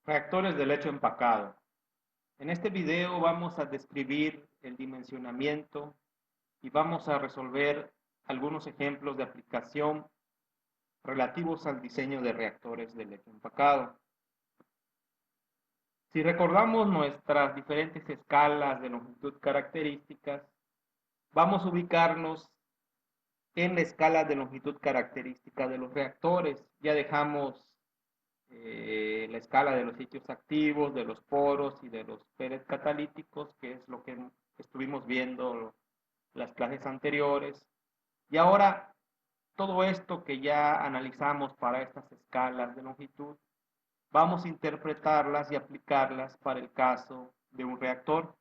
Reactores de lecho empacado. En este video vamos a describir el dimensionamiento y vamos a resolver algunos ejemplos de aplicación relativos al diseño de reactores de lecho empacado. Si recordamos nuestras diferentes escalas de longitud características, vamos a ubicarnos en la escala de longitud característica de los reactores. Ya dejamos la escala de los sitios activos, de los poros y de los pérez catalíticos, que es lo que estuvimos viendo las clases anteriores. Y ahora, todo esto que ya analizamos para estas escalas de longitud, vamos a interpretarlas y aplicarlas para el caso de un reactor.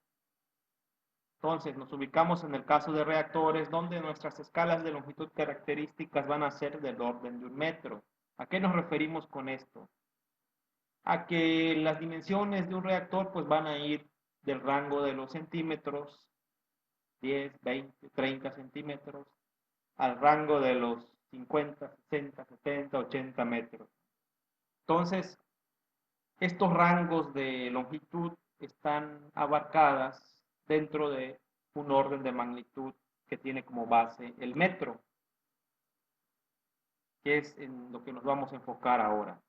Entonces, nos ubicamos en el caso de reactores, donde nuestras escalas de longitud características van a ser del orden de 1 metro. ¿A qué nos referimos con esto? A que las dimensiones de un reactor pues van a ir del rango de los centímetros, 10, 20, 30 centímetros, al rango de los 50, 60, 70, 80 metros. Entonces, estos rangos de longitud están abarcadas dentro de un orden de magnitud que tiene como base el metro, que es en lo que nos vamos a enfocar ahora.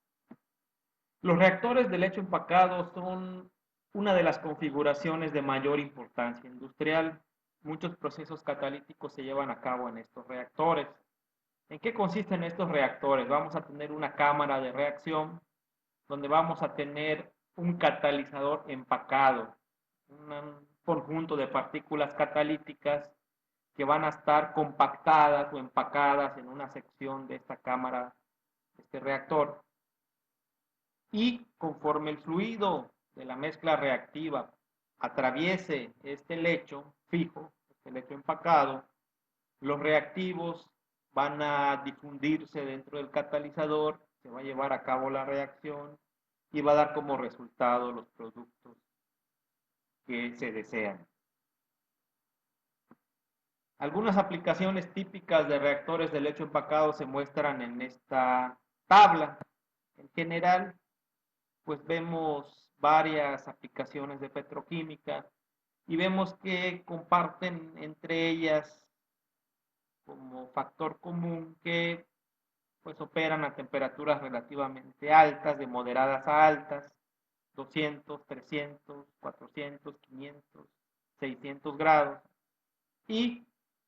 Los reactores de lecho empacado son una de las configuraciones de mayor importancia industrial. Muchos procesos catalíticos se llevan a cabo en estos reactores. ¿En qué consisten estos reactores? Vamos a tener una cámara de reacción donde vamos a tener un catalizador empacado, un conjunto de partículas catalíticas que van a estar compactadas o empacadas en una sección de esta cámara, de este reactor. Y conforme el fluido de la mezcla reactiva atraviese este lecho fijo, este lecho empacado, los reactivos van a difundirse dentro del catalizador, se va a llevar a cabo la reacción y va a dar como resultado los productos que se desean. Algunas aplicaciones típicas de reactores de lecho empacado se muestran en esta tabla. En general, pues vemos varias aplicaciones de petroquímica y vemos que comparten entre ellas como factor común que pues operan a temperaturas relativamente altas, de moderadas a altas, 200, 300, 400, 500, 600 grados, y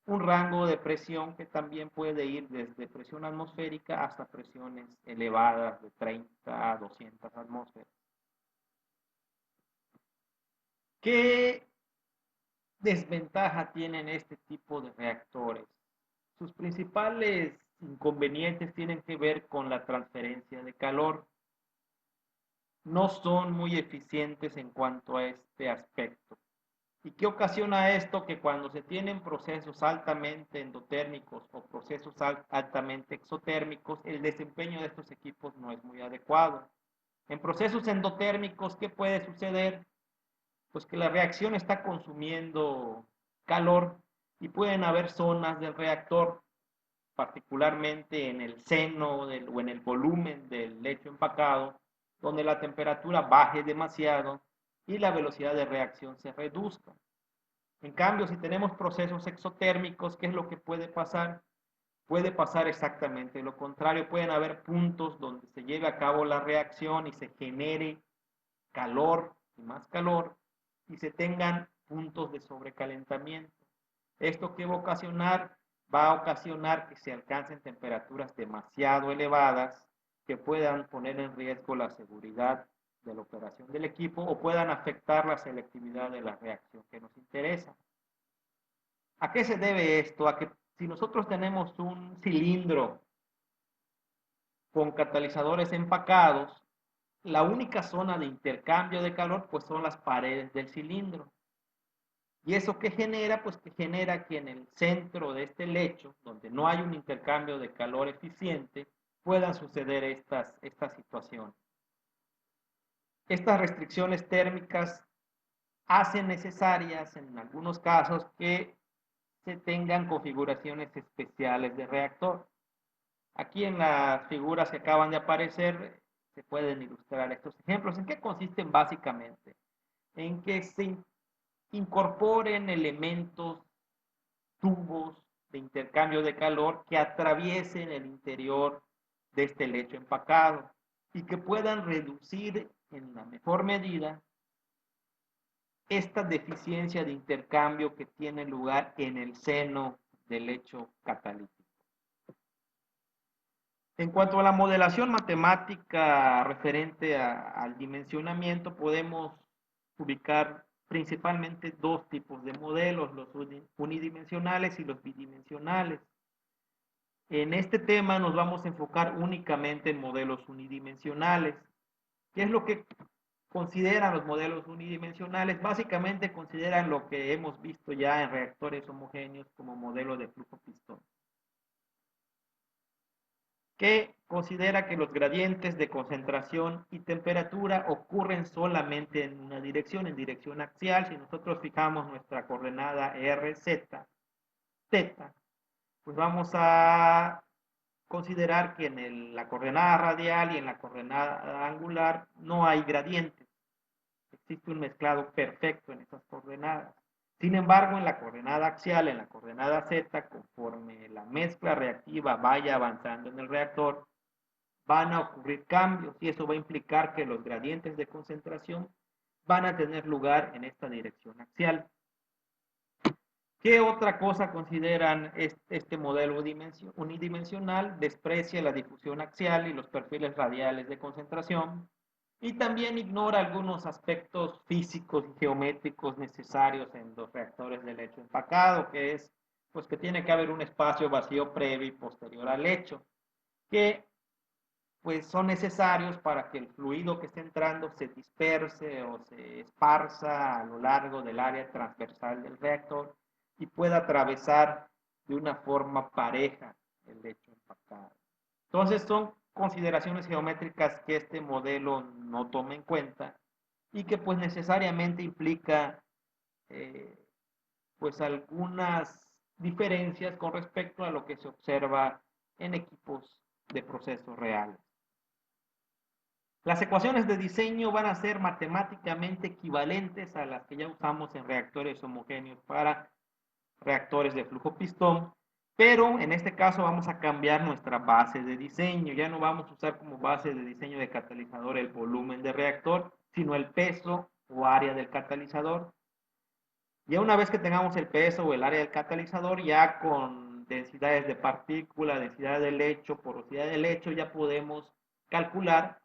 un rango de presión que también puede ir desde presión atmosférica hasta presiones elevadas de 30 a 200 atmósferas. ¿Qué desventaja tienen este tipo de reactores? Sus principales inconvenientes tienen que ver con la transferencia de calor. No son muy eficientes en cuanto a este aspecto. ¿Y qué ocasiona esto? Que cuando se tienen procesos altamente endotérmicos o procesos altamente exotérmicos, el desempeño de estos equipos no es muy adecuado. En procesos endotérmicos, ¿qué puede suceder? Pues que la reacción está consumiendo calor y pueden haber zonas del reactor, particularmente en el seno o en el volumen del lecho empacado, donde la temperatura baje demasiado y la velocidad de reacción se reduzca. En cambio, si tenemos procesos exotérmicos, ¿qué es lo que puede pasar? Puede pasar exactamente lo contrario. Pueden haber puntos donde se lleve a cabo la reacción y se genere calor y más calor y se tengan puntos de sobrecalentamiento. ¿Esto qué va a ocasionar? Va a ocasionar que se alcancen temperaturas demasiado elevadas que puedan poner en riesgo la seguridad de la operación del equipo o puedan afectar la selectividad de la reacción que nos interesa. ¿A qué se debe esto? A que si nosotros tenemos un cilindro con catalizadores empacados, la única zona de intercambio de calor pues son las paredes del cilindro. ¿Y eso qué genera? Pues que genera que en el centro de este lecho, donde no hay un intercambio de calor eficiente, puedan suceder estas situaciones. Estas restricciones térmicas hacen necesarias en algunos casos que se tengan configuraciones especiales de reactor. Aquí en las figuras que acaban de aparecer se pueden ilustrar estos ejemplos. ¿En qué consisten básicamente? En que se incorporen elementos, tubos de intercambio de calor que atraviesen el interior de este lecho empacado y que puedan reducir en la mejor medida esta deficiencia de intercambio que tiene lugar en el seno del lecho catalítico. En cuanto a la modelación matemática referente al dimensionamiento, podemos ubicar principalmente dos tipos de modelos, los unidimensionales y los bidimensionales. En este tema nos vamos a enfocar únicamente en modelos unidimensionales. ¿Qué es lo que consideran los modelos unidimensionales? Básicamente consideran lo que hemos visto ya en reactores homogéneos como modelo de flujo pistón, que considera que los gradientes de concentración y temperatura ocurren solamente en una dirección, en dirección axial. Si nosotros fijamos nuestra coordenada RZ, θ, pues vamos a considerar que en la coordenada radial y en la coordenada angular no hay gradientes. Existe un mezclado perfecto en esas coordenadas. Sin embargo, en la coordenada axial, en la coordenada Z, conforme la mezcla reactiva vaya avanzando en el reactor, van a ocurrir cambios y eso va a implicar que los gradientes de concentración van a tener lugar en esta dirección axial. ¿Qué otra cosa consideran este modelo unidimensional? Desprecia la difusión axial y los perfiles radiales de concentración y también ignora algunos aspectos físicos y geométricos necesarios en los reactores de lecho empacado, que es pues que tiene que haber un espacio vacío previo y posterior al lecho, que pues son necesarios para que el fluido que esté entrando se disperse o se esparza a lo largo del área transversal del reactor y pueda atravesar de una forma pareja el lecho empacado. Entonces son consideraciones geométricas que este modelo no toma en cuenta y que pues necesariamente implica pues algunas diferencias con respecto a lo que se observa en equipos de procesos reales. Las ecuaciones de diseño van a ser matemáticamente equivalentes a las que ya usamos en reactores homogéneos para reactores de flujo pistón, pero en este caso vamos a cambiar nuestra base de diseño. Ya no vamos a usar como base de diseño de catalizador el volumen de reactor, sino el peso o área del catalizador. Ya una vez que tengamos el peso o el área del catalizador, ya con densidades de partícula, densidad del lecho, porosidad del lecho, ya podemos calcular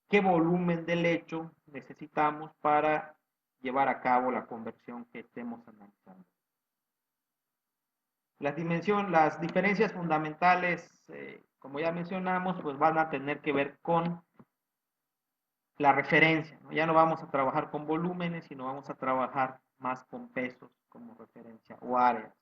qué volumen de lecho necesitamos para llevar a cabo la conversión que estemos analizando. Las diferencias fundamentales, como ya mencionamos, pues van a tener que ver con la referencia, ¿no? Ya no vamos a trabajar con volúmenes, sino vamos a trabajar más con pesos como referencia o áreas.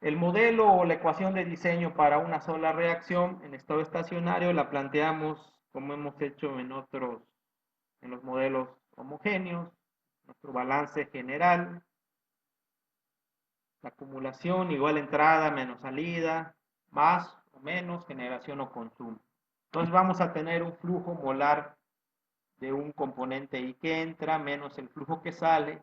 El modelo o la ecuación de diseño para una sola reacción en estado estacionario la planteamos como hemos hecho en los modelos homogéneos, nuestro balance general, la acumulación igual entrada menos salida, más o menos generación o consumo. Entonces vamos a tener un flujo molar de un componente I que entra menos el flujo que sale,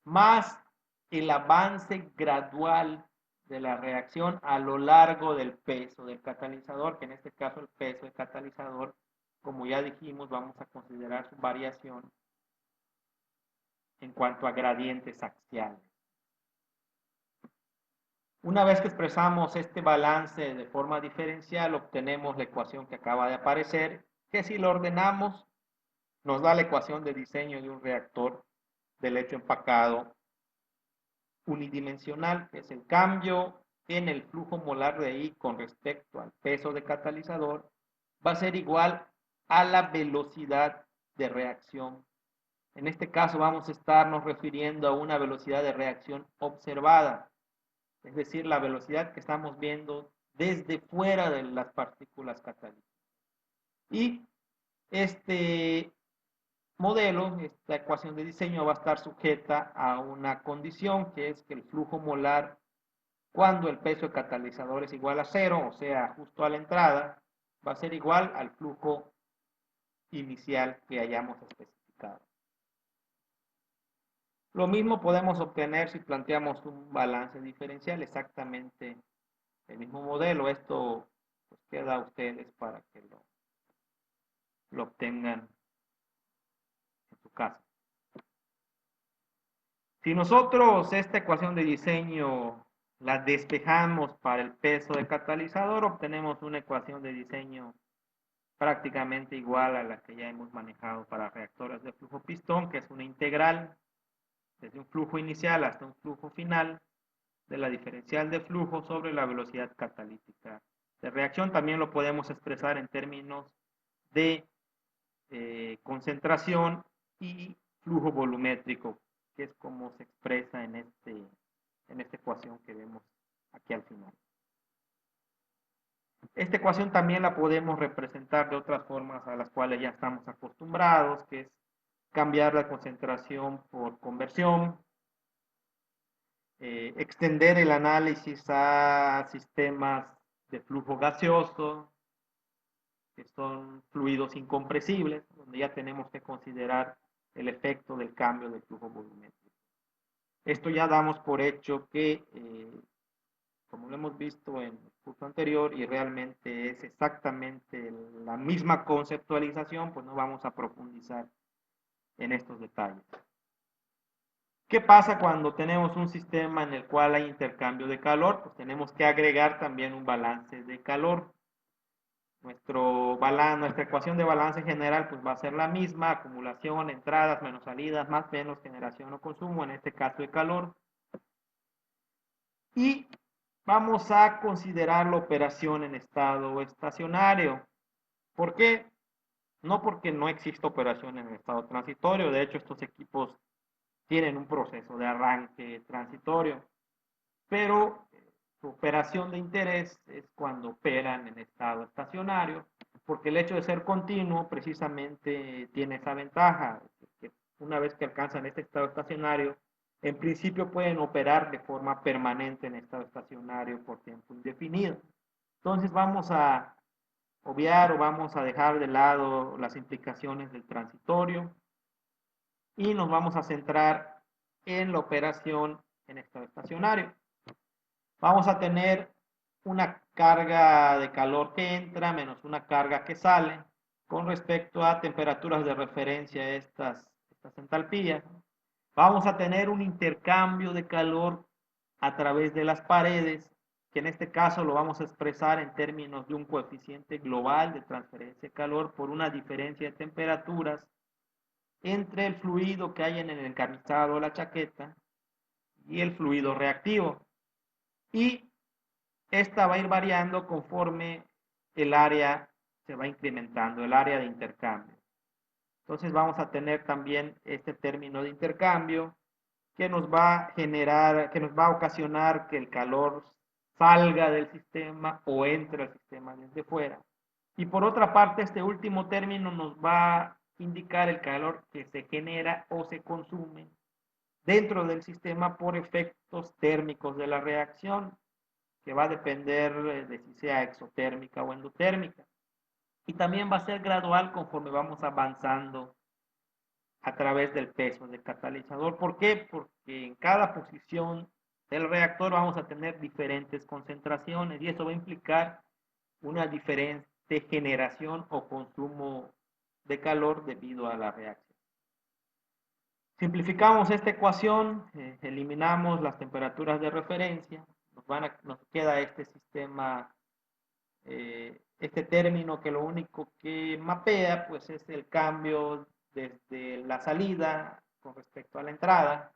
más el avance gradual de la reacción a lo largo del peso del catalizador, que en este caso el peso del catalizador, como ya dijimos, vamos a considerar su variación en cuanto a gradientes axiales. Una vez que expresamos este balance de forma diferencial, obtenemos la ecuación que acaba de aparecer, que si lo ordenamos, nos da la ecuación de diseño de un reactor de lecho empacado unidimensional, que es el cambio en el flujo molar de I con respecto al peso de catalizador, va a ser igual a la velocidad de reacción. En este caso vamos a estarnos refiriendo a una velocidad de reacción observada, es decir, la velocidad que estamos viendo desde fuera de las partículas catalíticas. Y este modelo, esta ecuación de diseño va a estar sujeta a una condición que es que el flujo molar, cuando el peso de catalizador es igual a 0, o sea, justo a la entrada, va a ser igual al flujo inicial que hayamos especificado. Lo mismo podemos obtener si planteamos un balance diferencial, exactamente el mismo modelo. Esto pues, queda a ustedes para que lo obtengan en su casa. Si nosotros esta ecuación de diseño la despejamos para el peso del catalizador, obtenemos una ecuación de diseño prácticamente igual a la que ya hemos manejado para reactores de flujo pistón, que es una integral desde un flujo inicial hasta un flujo final de la diferencial de flujo sobre la velocidad catalítica de reacción. También lo podemos expresar en términos de concentración y flujo volumétrico, que es como se expresa en esta ecuación que vemos aquí al final. Esta ecuación también la podemos representar de otras formas a las cuales ya estamos acostumbrados, que es cambiar la concentración por conversión, extender el análisis a sistemas de flujo gaseoso, que son fluidos incompresibles, donde ya tenemos que considerar el efecto del cambio del flujo volumétrico. Esto ya damos por hecho que, como lo hemos visto en el curso anterior, y realmente es exactamente la misma conceptualización, pues no vamos a profundizar en estos detalles. ¿Qué pasa cuando tenemos un sistema en el cual hay intercambio de calor? Pues tenemos que agregar también un balance de calor. Nuestra ecuación de balance general pues va a ser la misma, acumulación, entradas menos salidas, más menos generación o consumo, en este caso de calor. Y vamos a considerar la operación en estado estacionario. ¿Por qué? No porque no exista operación en el estado transitorio, de hecho estos equipos tienen un proceso de arranque transitorio, pero su operación de interés es cuando operan en estado estacionario, porque el hecho de ser continuo precisamente tiene esa ventaja, que una vez que alcanzan este estado estacionario, en principio pueden operar de forma permanente en estado estacionario por tiempo indefinido. Entonces vamos a obviar o vamos a dejar de lado las implicaciones del transitorio y nos vamos a centrar en la operación en estado estacionario. Vamos a tener una carga de calor que entra menos una carga que sale con respecto a temperaturas de referencia, estas entalpías. Vamos a tener un intercambio de calor a través de las paredes, que en este caso lo vamos a expresar en términos de un coeficiente global de transferencia de calor por una diferencia de temperaturas entre el fluido que hay en el encapsulado de la chaqueta y el fluido reactivo. Y esta va a ir variando conforme el área se va incrementando, el área de intercambio. Entonces vamos a tener también este término de intercambio que nos va a generar, que nos va a ocasionar que el calor salga del sistema o entre al sistema desde fuera. Y por otra parte, este último término nos va a indicar el calor que se genera o se consume dentro del sistema por efectos térmicos de la reacción, que va a depender de si sea exotérmica o endotérmica. Y también va a ser gradual conforme vamos avanzando a través del peso del catalizador. ¿Por qué? Porque en cada posición del reactor vamos a tener diferentes concentraciones y eso va a implicar una diferente generación o consumo de calor debido a la reacción. Simplificamos esta ecuación, eliminamos las temperaturas de referencia, nos queda este sistema, este término que lo único que mapea pues es el cambio desde la salida con respecto a la entrada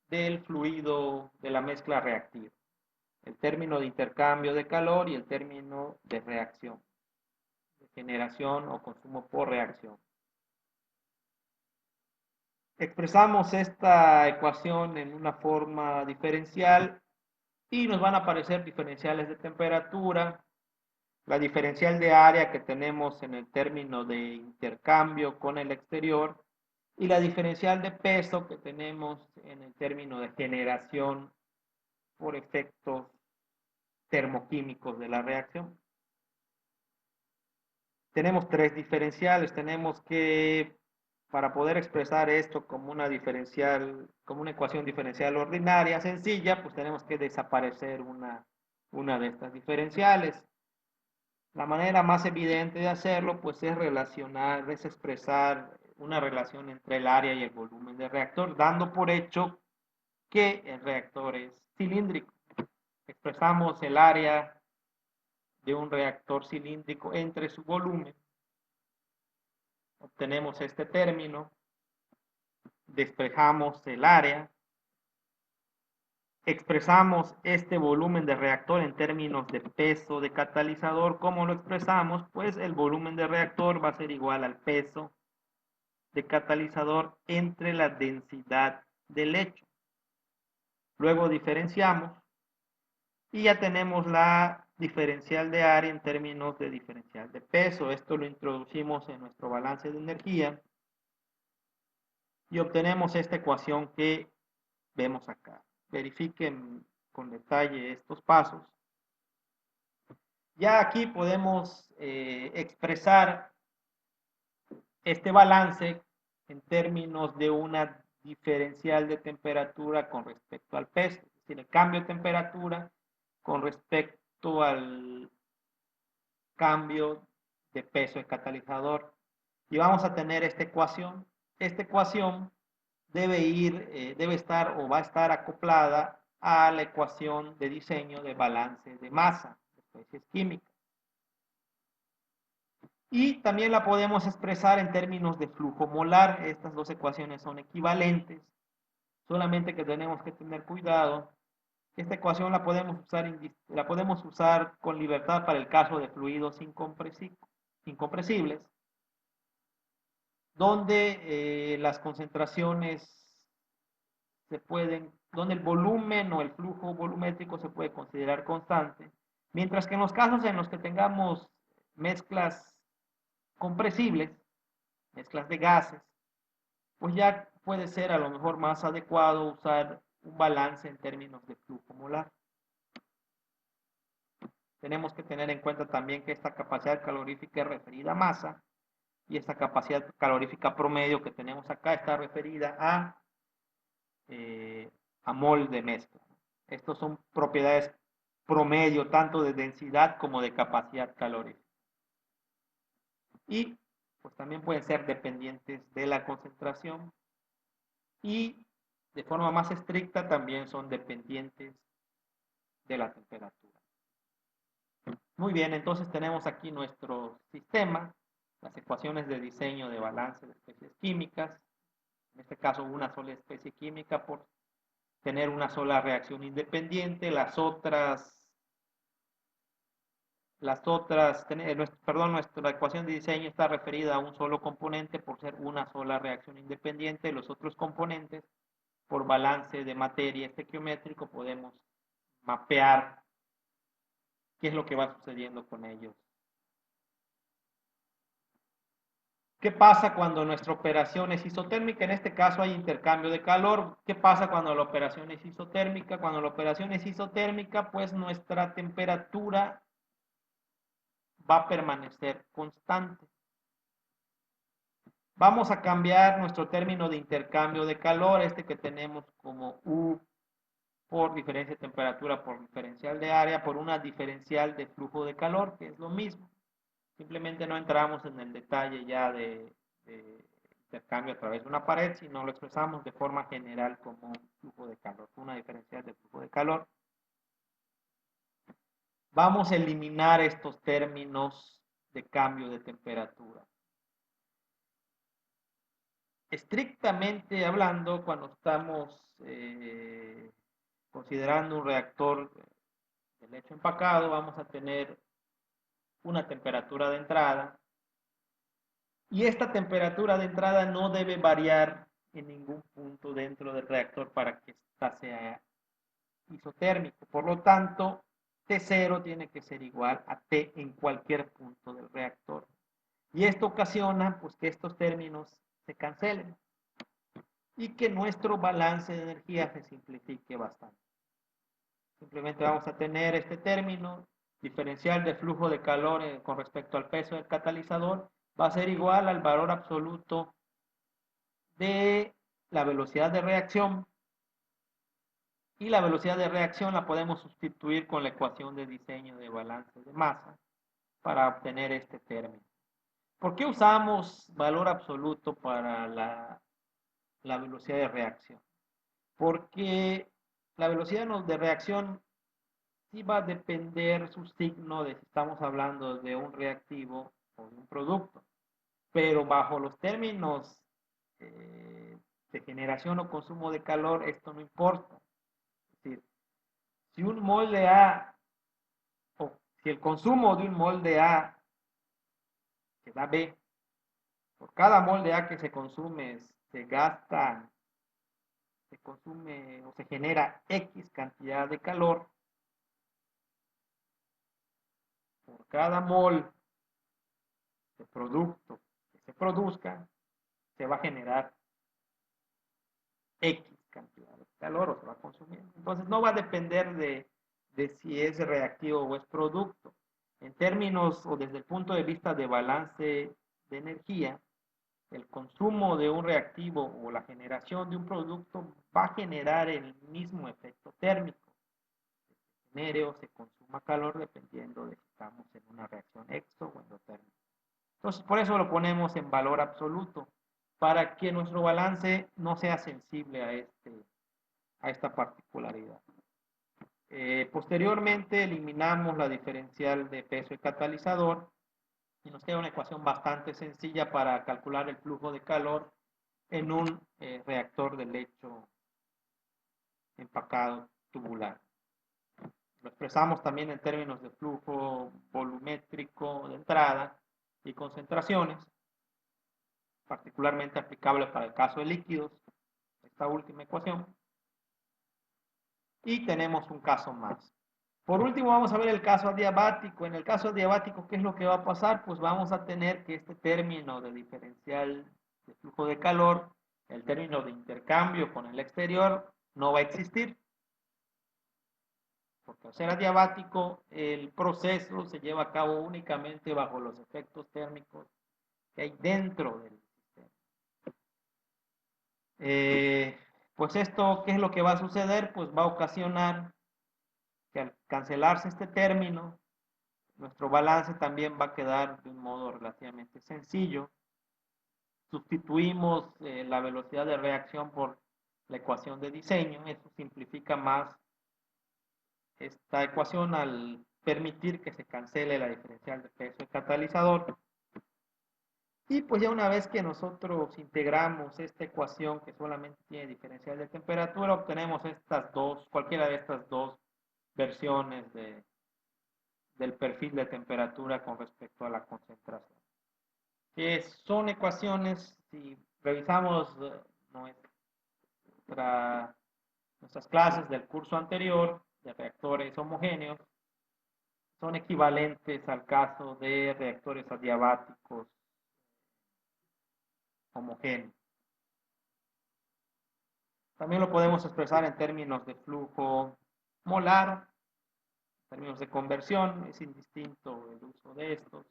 del fluido de la mezcla reactiva. El término de intercambio de calor y el término de reacción, de generación o consumo por reacción. Expresamos esta ecuación en una forma diferencial y nos van a aparecer diferenciales de temperatura, la diferencial de área que tenemos en el término de intercambio con el exterior y la diferencial de peso que tenemos en el término de generación por efectos termoquímicos de la reacción. tenemos tres diferenciales. Tenemos que, para poder expresar esto como una diferencial, como una ecuación diferencial ordinaria sencilla, pues tenemos que desaparecer una de estas diferenciales. La manera más evidente de hacerlo, pues es relacionar, es expresar una relación entre el área y el volumen del reactor, dando por hecho que el reactor es cilíndrico. Expresamos el área de un reactor cilíndrico entre su volumen. Obtenemos este término, despejamos el área, expresamos este volumen de reactor en términos de peso de catalizador. ¿Cómo lo expresamos? Pues el volumen de reactor va a ser igual al peso de catalizador entre la densidad del lecho. Luego diferenciamos y ya tenemos la diferencial de área en términos de diferencial de peso. Esto lo introducimos en nuestro balance de energía y obtenemos esta ecuación que vemos acá. Verifiquen con detalle estos pasos. Ya aquí podemos expresar este balance en términos de una diferencial de temperatura con respecto al peso. Es decir, el cambio de temperatura con respecto al cambio de peso del catalizador. Y vamos a tener esta ecuación. Esta ecuación debe estar o va a estar acoplada a la ecuación de diseño de balance de masa de especies químicas. Y también la podemos expresar en términos de flujo molar. Estas dos ecuaciones son equivalentes, solamente que tenemos que tener cuidado. Esta ecuación la podemos usar con libertad para el caso de fluidos incompresibles, donde las concentraciones donde el volumen o el flujo volumétrico se puede considerar constante, mientras que en los casos en los que tengamos mezclas compresibles, mezclas de gases, pues ya puede ser a lo mejor más adecuado usar un balance en términos de flujo molar. Tenemos que tener en cuenta también que esta capacidad calorífica es referida a masa y esta capacidad calorífica promedio que tenemos acá está referida a mol de mezcla. Estos son propiedades promedio tanto de densidad como de capacidad calórica. Y pues también pueden ser dependientes de la concentración y de forma más estricta también son dependientes de la temperatura. Muy bien, entonces tenemos aquí nuestro sistema, las ecuaciones de diseño de balance de especies químicas, en este caso una sola especie química por tener una sola reacción independiente, nuestra ecuación de diseño está referida a un solo componente por ser una sola reacción independiente, los otros componentes por balance de materia estequiométrico podemos mapear qué es lo que va sucediendo con ellos. ¿Qué pasa cuando nuestra operación es isotérmica? En este caso hay intercambio de calor. ¿Qué pasa cuando la operación es isotérmica? Cuando la operación es isotérmica, pues nuestra temperatura va a permanecer constante. Vamos a cambiar nuestro término de intercambio de calor, este que tenemos como U por diferencia de temperatura por diferencial de área, por una diferencial de flujo de calor, que es lo mismo. Simplemente no entramos en el detalle ya de intercambio a través de una pared, sino lo expresamos de forma general como flujo de calor, una diferencial de flujo de calor. Vamos a eliminar estos términos de cambio de temperatura. Estrictamente hablando, cuando estamos considerando un reactor de lecho empacado, vamos a tener una temperatura de entrada y esta temperatura de entrada no debe variar en ningún punto dentro del reactor para que ésta sea isotérmico. Por lo tanto, T0 tiene que ser igual a T en cualquier punto del reactor. Y esto ocasiona pues, que estos términos se cancelen y que nuestro balance de energía se simplifique bastante. Simplemente vamos a tener este término diferencial de flujo de calor con respecto al peso del catalizador va a ser igual al valor absoluto de la velocidad de reacción, y la velocidad de reacción la podemos sustituir con la ecuación de diseño de balance de masa para obtener este término. ¿Por qué usamos valor absoluto para la velocidad de reacción? Porque la velocidad de reacción sí va a depender su signo de si estamos hablando de un reactivo o de un producto, pero bajo los términos de generación o consumo de calor esto no importa. Es decir, si un mol de A, o si el consumo de un mol de A que da B, por cada mol de A que se consume se gasta, se consume o se genera X cantidad de calor, por cada mol de producto que se produzca, se va a generar X cantidad de calor o se va a consumir. Entonces no va a depender de si es reactivo o es producto. En términos o desde el punto de vista de balance de energía, el consumo de un reactivo o la generación de un producto va a generar el mismo efecto térmico. Se genere o se consuma calor dependiendo de si estamos en una reacción exo o endotérmica. Entonces, por eso lo ponemos en valor absoluto, para que nuestro balance no sea sensible a esta particularidad. Posteriormente eliminamos la diferencial de peso y catalizador y nos queda una ecuación bastante sencilla para calcular el flujo de calor en un reactor de lecho empacado tubular. Lo expresamos también en términos de flujo volumétrico de entrada y concentraciones, particularmente aplicable para el caso de líquidos, esta última ecuación. Y tenemos un caso más. Por último, vamos a ver el caso adiabático. En el caso adiabático, ¿qué es lo que va a pasar? Pues vamos a tener que este término de diferencial de flujo de calor, el término de intercambio con el exterior, no va a existir. Porque al ser adiabático, el proceso se lleva a cabo únicamente bajo los efectos térmicos que hay dentro del sistema. Pues esto, ¿qué es lo que va a suceder? Pues va a ocasionar que al cancelarse este término, nuestro balance también va a quedar de un modo relativamente sencillo. Sustituimos la velocidad de reacción por la ecuación de diseño. Eso simplifica más esta ecuación al permitir que se cancele la diferencial de peso del catalizador. Y pues ya una vez que nosotros integramos esta ecuación que solamente tiene diferencial de temperatura, obtenemos estas dos, cualquiera de estas dos versiones del perfil de temperatura con respecto a la concentración. Que son ecuaciones, si revisamos nuestras clases del curso anterior de reactores homogéneos, son equivalentes al caso de reactores adiabáticos homogéneos. También lo podemos expresar en términos de flujo molar, en términos de conversión, es indistinto el uso de estos,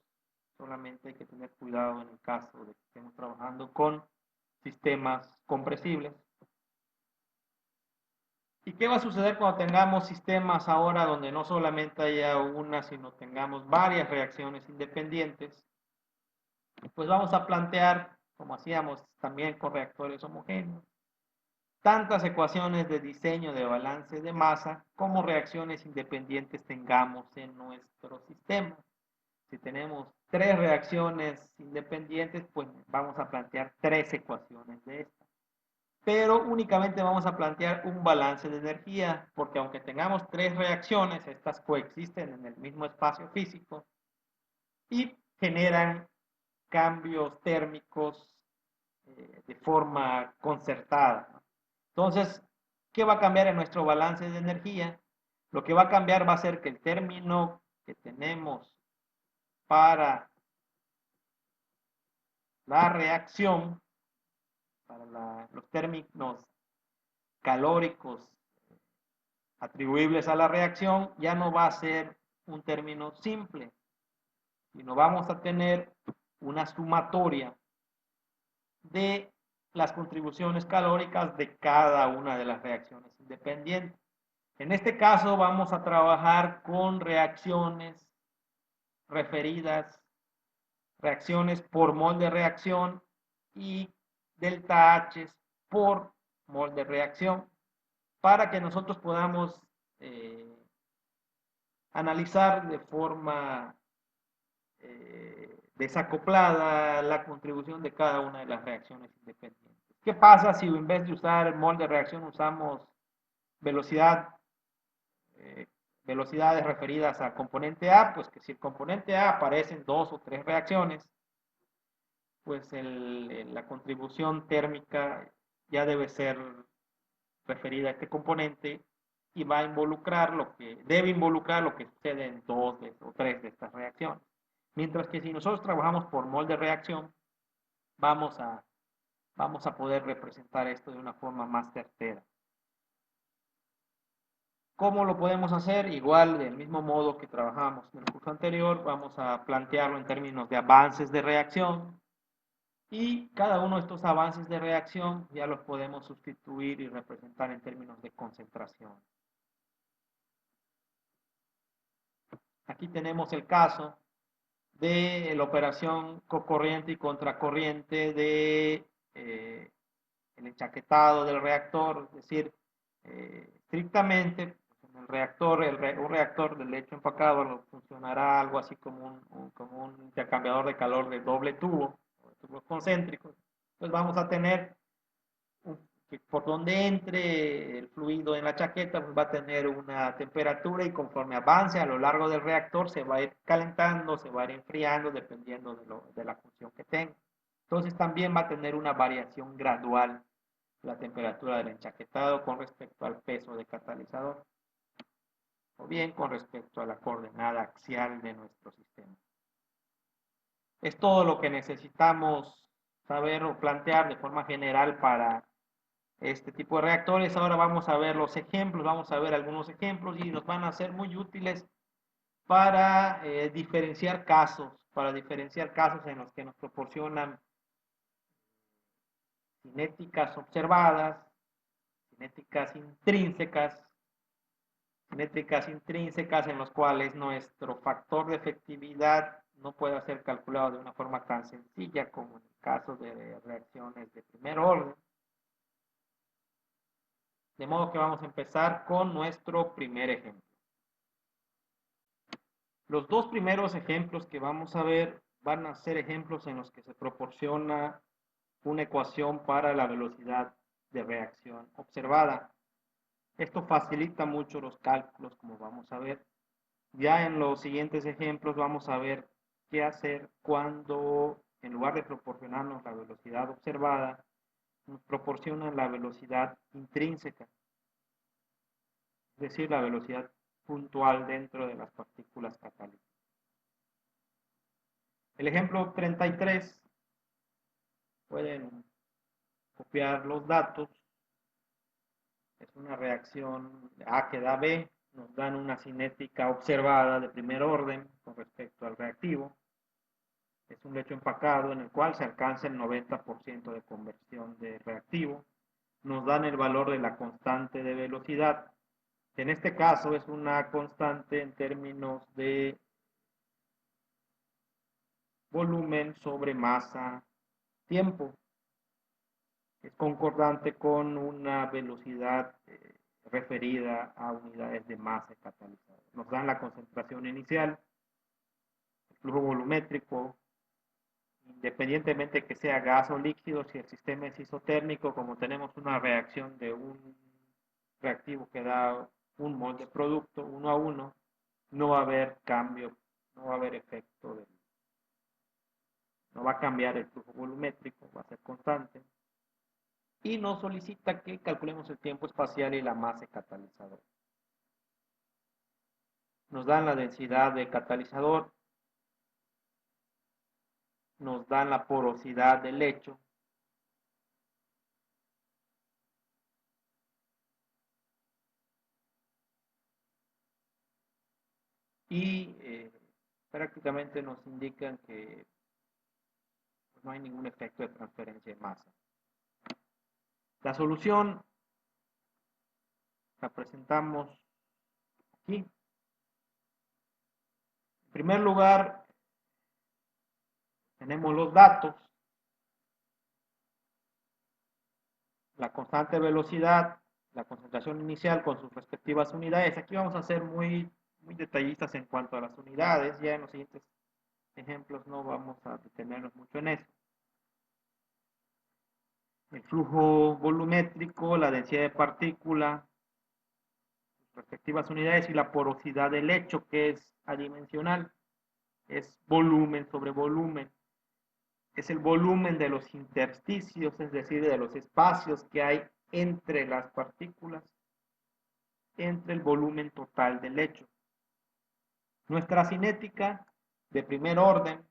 solamente hay que tener cuidado en el caso de que estemos trabajando con sistemas compresibles. ¿Y qué va a suceder cuando tengamos sistemas ahora donde no solamente haya una, sino tengamos varias reacciones independientes? Pues vamos a plantear, como hacíamos también con reactores homogéneos, tantas ecuaciones de diseño de balance de masa como reacciones independientes tengamos en nuestro sistema. Si tenemos 3 reacciones independientes, pues vamos a plantear 3 ecuaciones de estas. Pero únicamente vamos a plantear un balance de energía, porque aunque tengamos 3 reacciones, estas coexisten en el mismo espacio físico y generan cambios térmicos de forma concertada. Entonces, ¿qué va a cambiar en nuestro balance de energía? Lo que va a cambiar va a ser que el término que tenemos para la reacción, para los términos calóricos atribuibles a la reacción, ya no va a ser un término simple, sino vamos a tener una sumatoria de las contribuciones calóricas de cada una de las reacciones independientes. En este caso vamos a trabajar con reacciones referidas, reacciones por mol de reacción y delta H por mol de reacción, para que nosotros podamos analizar de forma desacoplada la contribución de cada una de las reacciones independientes. ¿Qué pasa si en vez de usar mol de reacción usamos velocidad, velocidades referidas al componente A? Pues que si el componente A aparece en 2 o 3 reacciones, pues la contribución térmica ya debe ser referida a este componente y va a involucrar debe involucrar lo que sucede en 2 o 3 de estas reacciones. Mientras que si nosotros trabajamos por mol de reacción, vamos a poder representar esto de una forma más certera. ¿Cómo lo podemos hacer? Igual, del mismo modo que trabajamos en el curso anterior, vamos a plantearlo en términos de avances de reacción, y cada uno de estos avances de reacción ya los podemos sustituir y representar en términos de concentración. Aquí tenemos el caso de la operación cocorriente y contracorriente de el enchaquetado del reactor, es decir, estrictamente en el reactor, un reactor de lecho empacado funcionará algo así como un intercambiador de calor de doble tubo, tubos concéntricos. Pues vamos a tener que por donde entre el fluido en la chaqueta, pues va a tener una temperatura, y conforme avance a lo largo del reactor se va a ir calentando, se va a ir enfriando dependiendo de la función que tenga. Entonces también va a tener una variación gradual la temperatura del enchaquetado con respecto al peso de catalizador, o bien con respecto a la coordenada axial de nuestro sistema. Es todo lo que necesitamos saber o plantear de forma general para este tipo de reactores. Ahora vamos a ver los ejemplos, vamos a ver algunos ejemplos y nos van a ser muy útiles para diferenciar casos en los que nos proporcionan cinéticas observadas, cinéticas intrínsecas en los cuales nuestro factor de efectividad no puede ser calculado de una forma tan sencilla como en el caso de reacciones de primer orden. De modo que vamos a empezar con nuestro primer ejemplo. Los dos primeros ejemplos que vamos a ver van a ser ejemplos en los que se proporciona una ecuación para la velocidad de reacción observada. Esto facilita mucho los cálculos, como vamos a ver. Ya en los siguientes ejemplos vamos a ver qué hacer cuando, en lugar de proporcionarnos la velocidad observada, nos proporcionan la velocidad intrínseca, es decir, la velocidad puntual dentro de las partículas catalíticas. El ejemplo 33, pueden copiar los datos, es una reacción A que da B, nos dan una cinética observada de primer orden con respecto al reactivo. Es un lecho empacado en el cual se alcanza el 90% de conversión de reactivo. Nos dan el valor de la constante de velocidad. En este caso es una constante en términos de volumen sobre masa tiempo. Es concordante con una velocidad referida a unidades de masa catalizador. Nos dan la concentración inicial, el flujo volumétrico, independientemente que sea gas o líquido. Si el sistema es isotérmico, como tenemos una reacción de un reactivo que da un mol de producto 1 a 1, no va a haber cambio, no va a haber efecto, no va a cambiar el flujo volumétrico, va a ser constante. Y nos solicita que calculemos el tiempo espacial y la masa catalizador. Nos dan la densidad de catalizador, nos dan la porosidad del lecho, y prácticamente nos indican que no hay ningún efecto de transferencia de masa. La solución la presentamos aquí. En primer lugar, tenemos los datos, la constante velocidad, la concentración inicial con sus respectivas unidades. Aquí vamos a ser muy detallistas en cuanto a las unidades. Ya en los siguientes ejemplos no vamos a detenernos mucho en eso. El flujo volumétrico, la densidad de partícula, sus respectivas unidades y la porosidad del lecho, que es adimensional, es volumen sobre volumen. Es el volumen de los intersticios, es decir, de los espacios que hay entre las partículas, entre el volumen total del lecho. Nuestra cinética de primer orden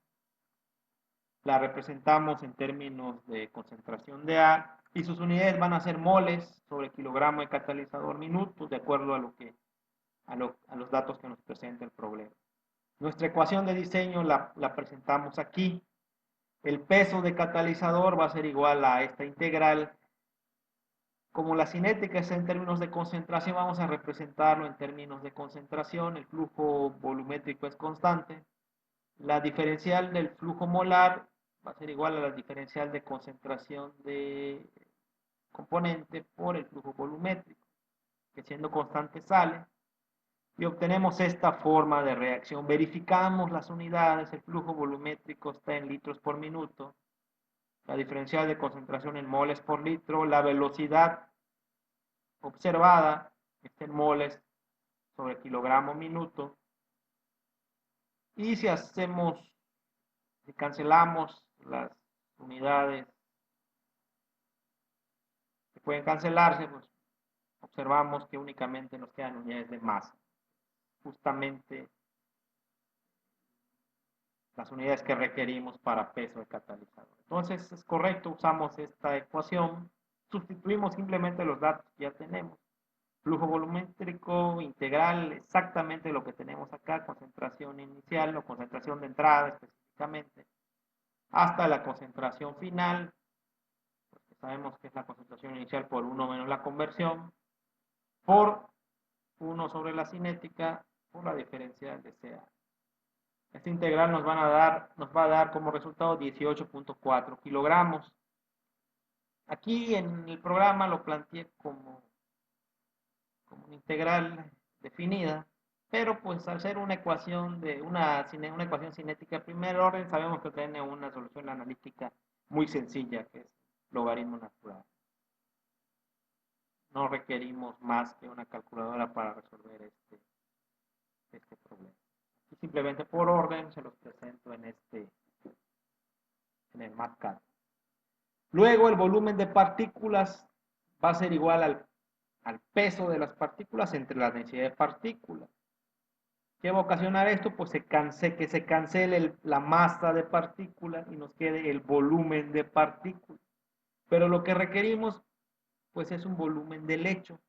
la representamos en términos de concentración de A y sus unidades van a ser moles sobre kilogramo de catalizador minuto, de acuerdo a los datos que nos presenta el problema. Nuestra ecuación de diseño la presentamos aquí. El peso de catalizador va a ser igual a esta integral. Como la cinética es en términos de concentración, vamos a representarlo en términos de concentración. El flujo volumétrico es constante. La diferencial del flujo molar va a ser igual a la diferencial de concentración de componente por el flujo volumétrico, que siendo constante sale. Y obtenemos esta forma de reacción. Verificamos las unidades, el flujo volumétrico está en litros por minuto, la diferencial de concentración en moles por litro, la velocidad observada está en moles sobre kilogramo minuto. Y si cancelamos las unidades que pueden cancelarse, pues observamos que únicamente nos quedan unidades de masa. Justamente las unidades que requerimos para peso de catalizador. Entonces es correcto, usamos esta ecuación, sustituimos simplemente los datos que ya tenemos. Flujo volumétrico integral, exactamente lo que tenemos acá, concentración inicial o concentración de entrada específicamente, hasta la concentración final, porque sabemos que es la concentración inicial por 1 menos la conversión, por 1 sobre la cinética, por la diferencial de CA. Esta integral nos va a dar como resultado 18.4 kilogramos. Aquí en el programa lo planteé como una integral definida, pero pues al ser una ecuación una ecuación cinética de primer orden, sabemos que tiene una solución analítica muy sencilla, que es logaritmo natural. No requerimos más que una calculadora para resolver este problema. Y simplemente por orden se los presento en el MATCAD. Luego el volumen de partículas va a ser igual al peso de las partículas entre la densidad de partículas. ¿Qué va a ocasionar esto? Pues que se cancele la masa de partículas y nos quede el volumen de partículas. Pero lo que requerimos pues es un volumen de lecho.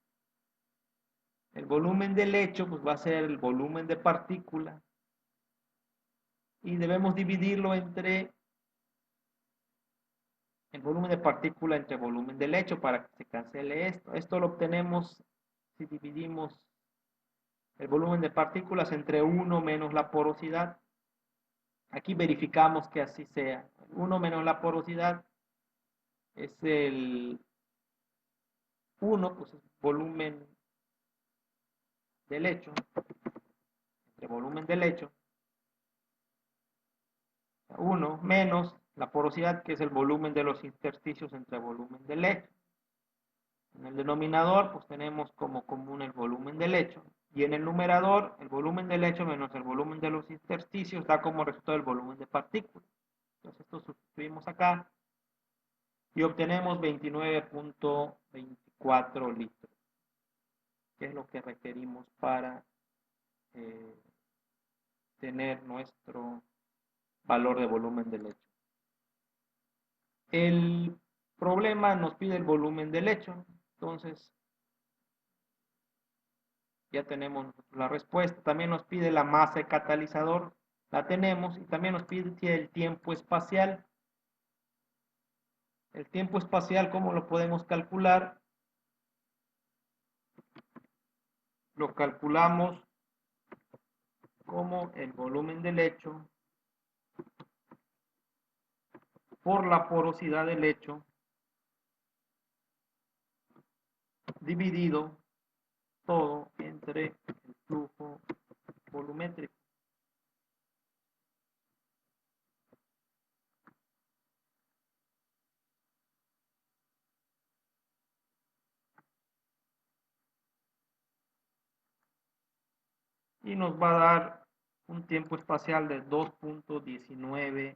El volumen de lecho pues va a ser el volumen de partícula y debemos dividirlo entre el volumen de partícula entre volumen de lecho para que se cancele esto. Esto lo obtenemos si dividimos el volumen de partículas entre 1 menos la porosidad. Aquí verificamos que así sea. 1 menos la porosidad es el 1, pues es volumen del lecho, entre volumen del lecho. 1 menos la porosidad, que es el volumen de los intersticios entre volumen del lecho. En el denominador, pues tenemos como común el volumen del lecho. Y en el numerador, el volumen del lecho menos el volumen de los intersticios da como resultado el volumen de partículas. Entonces esto sustituimos acá y obtenemos 29.24 litros, que es lo que requerimos para tener nuestro valor de volumen del lecho. El problema nos pide el volumen del lecho, entonces Ya tenemos la respuesta. También nos pide la masa de catalizador. La tenemos. Y también nos pide el tiempo espacial. El tiempo espacial, ¿cómo lo podemos calcular? Lo calculamos como el volumen del lecho por la porosidad del lecho dividido todo entre el flujo volumétrico. Y nos va a dar un tiempo espacial de 2.19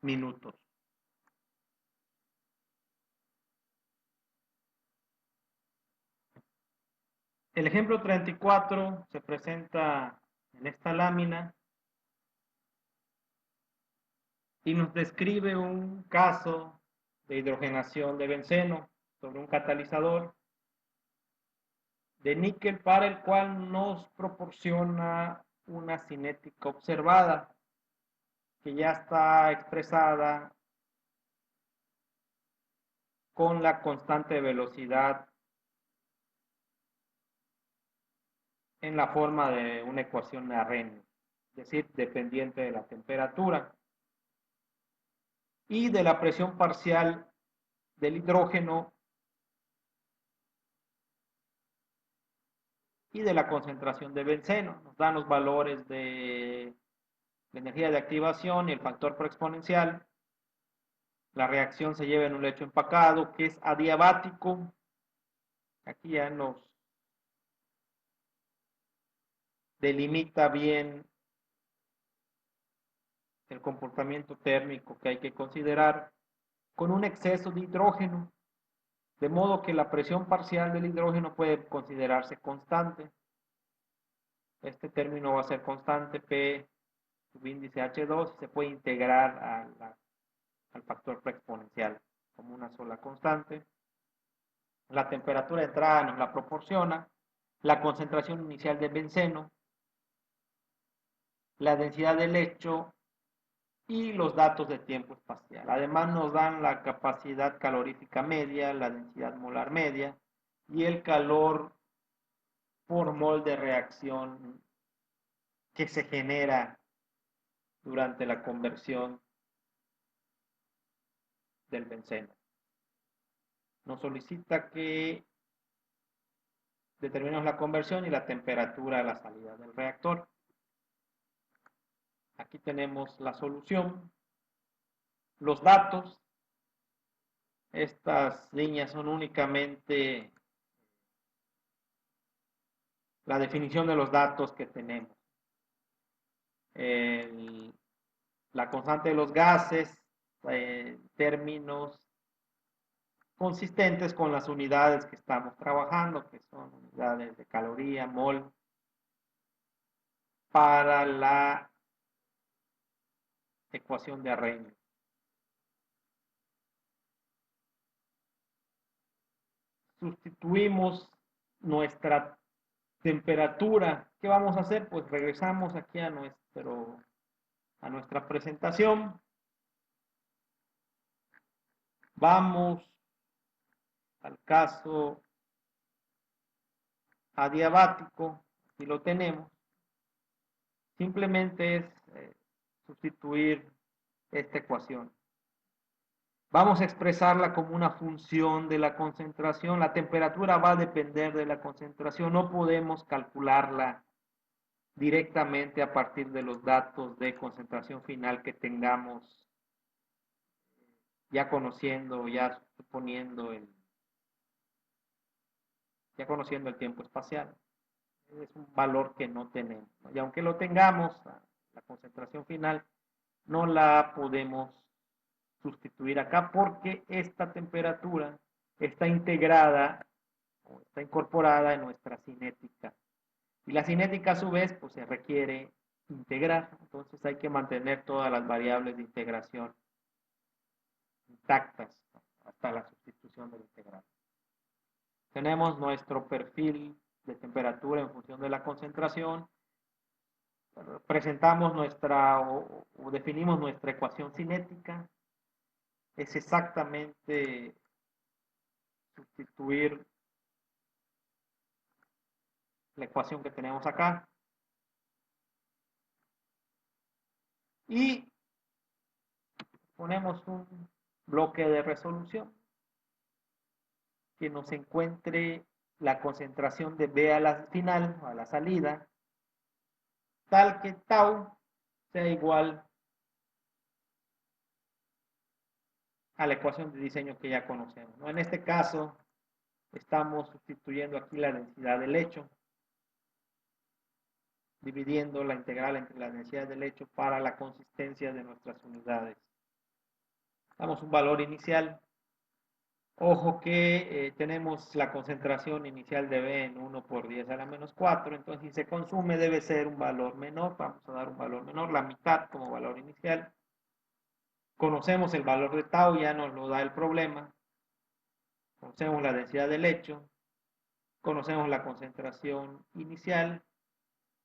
minutos. El ejemplo 34 se presenta en esta lámina y nos describe un caso de hidrogenación de benceno sobre un catalizador de níquel para el cual nos proporciona una cinética observada que ya está expresada con la constante de velocidad en la forma de una ecuación de Arrhenius, es decir, dependiente de la temperatura y de la presión parcial del hidrógeno y de la concentración de benceno. Nos dan los valores de la energía de activación y el factor proexponencial. La reacción se lleva en un lecho empacado que es adiabático. Aquí ya nos delimita bien el comportamiento térmico que hay que considerar con un exceso de hidrógeno, de modo que la presión parcial del hidrógeno puede considerarse constante. Este término va a ser constante P subíndice H2 y se puede integrar al factor exponencial como una sola constante. La temperatura de entrada nos la proporciona, la concentración inicial de benceno, la densidad del lecho y los datos de tiempo espacial. Además nos dan la capacidad calorífica media, la densidad molar media y el calor por mol de reacción que se genera durante la conversión del benceno. Nos solicita que determinemos la conversión y la temperatura a la salida del reactor. Aquí tenemos la solución, los datos. Estas líneas son únicamente la definición de los datos que tenemos. La constante de los gases, términos consistentes con las unidades que estamos trabajando, que son unidades de caloría, mol, para la ecuación de Arrhenius. Sustituimos nuestra temperatura. ¿Qué vamos a hacer? Pues regresamos aquí a nuestra presentación. Vamos al caso adiabático. Aquí lo tenemos. Simplemente es sustituir esta ecuación. Vamos a expresarla como una función de la concentración. La temperatura va a depender de la concentración. No podemos calcularla directamente a partir de los datos de concentración final que tengamos ya conociendo, ya suponiendo ya conociendo el tiempo espacial. Es un valor que no tenemos. Y aunque lo tengamos, la concentración final, no la podemos sustituir acá porque esta temperatura está integrada o está incorporada en nuestra cinética. Y la cinética a su vez pues se requiere integrar, entonces hay que mantener todas las variables de integración intactas hasta la sustitución del integral. Tenemos nuestro perfil de temperatura en función de la concentración. Presentamos o definimos nuestra ecuación cinética. Es exactamente sustituir la ecuación que tenemos acá. Y ponemos un bloque de resolución que nos encuentre la concentración de B a la final, a la salida, tal que tau sea igual a la ecuación de diseño que ya conocemos, ¿no? En este caso, estamos sustituyendo aquí la densidad del hecho, dividiendo la integral entre la densidad del hecho para la consistencia de nuestras unidades. Damos un valor inicial. Ojo que tenemos la concentración inicial de B en 1 por 10 a la menos 4, entonces si se consume debe ser un valor menor, vamos a dar un valor menor, la mitad como valor inicial. Conocemos el valor de tau, ya nos lo da el problema. Conocemos la densidad del hecho, conocemos la concentración inicial,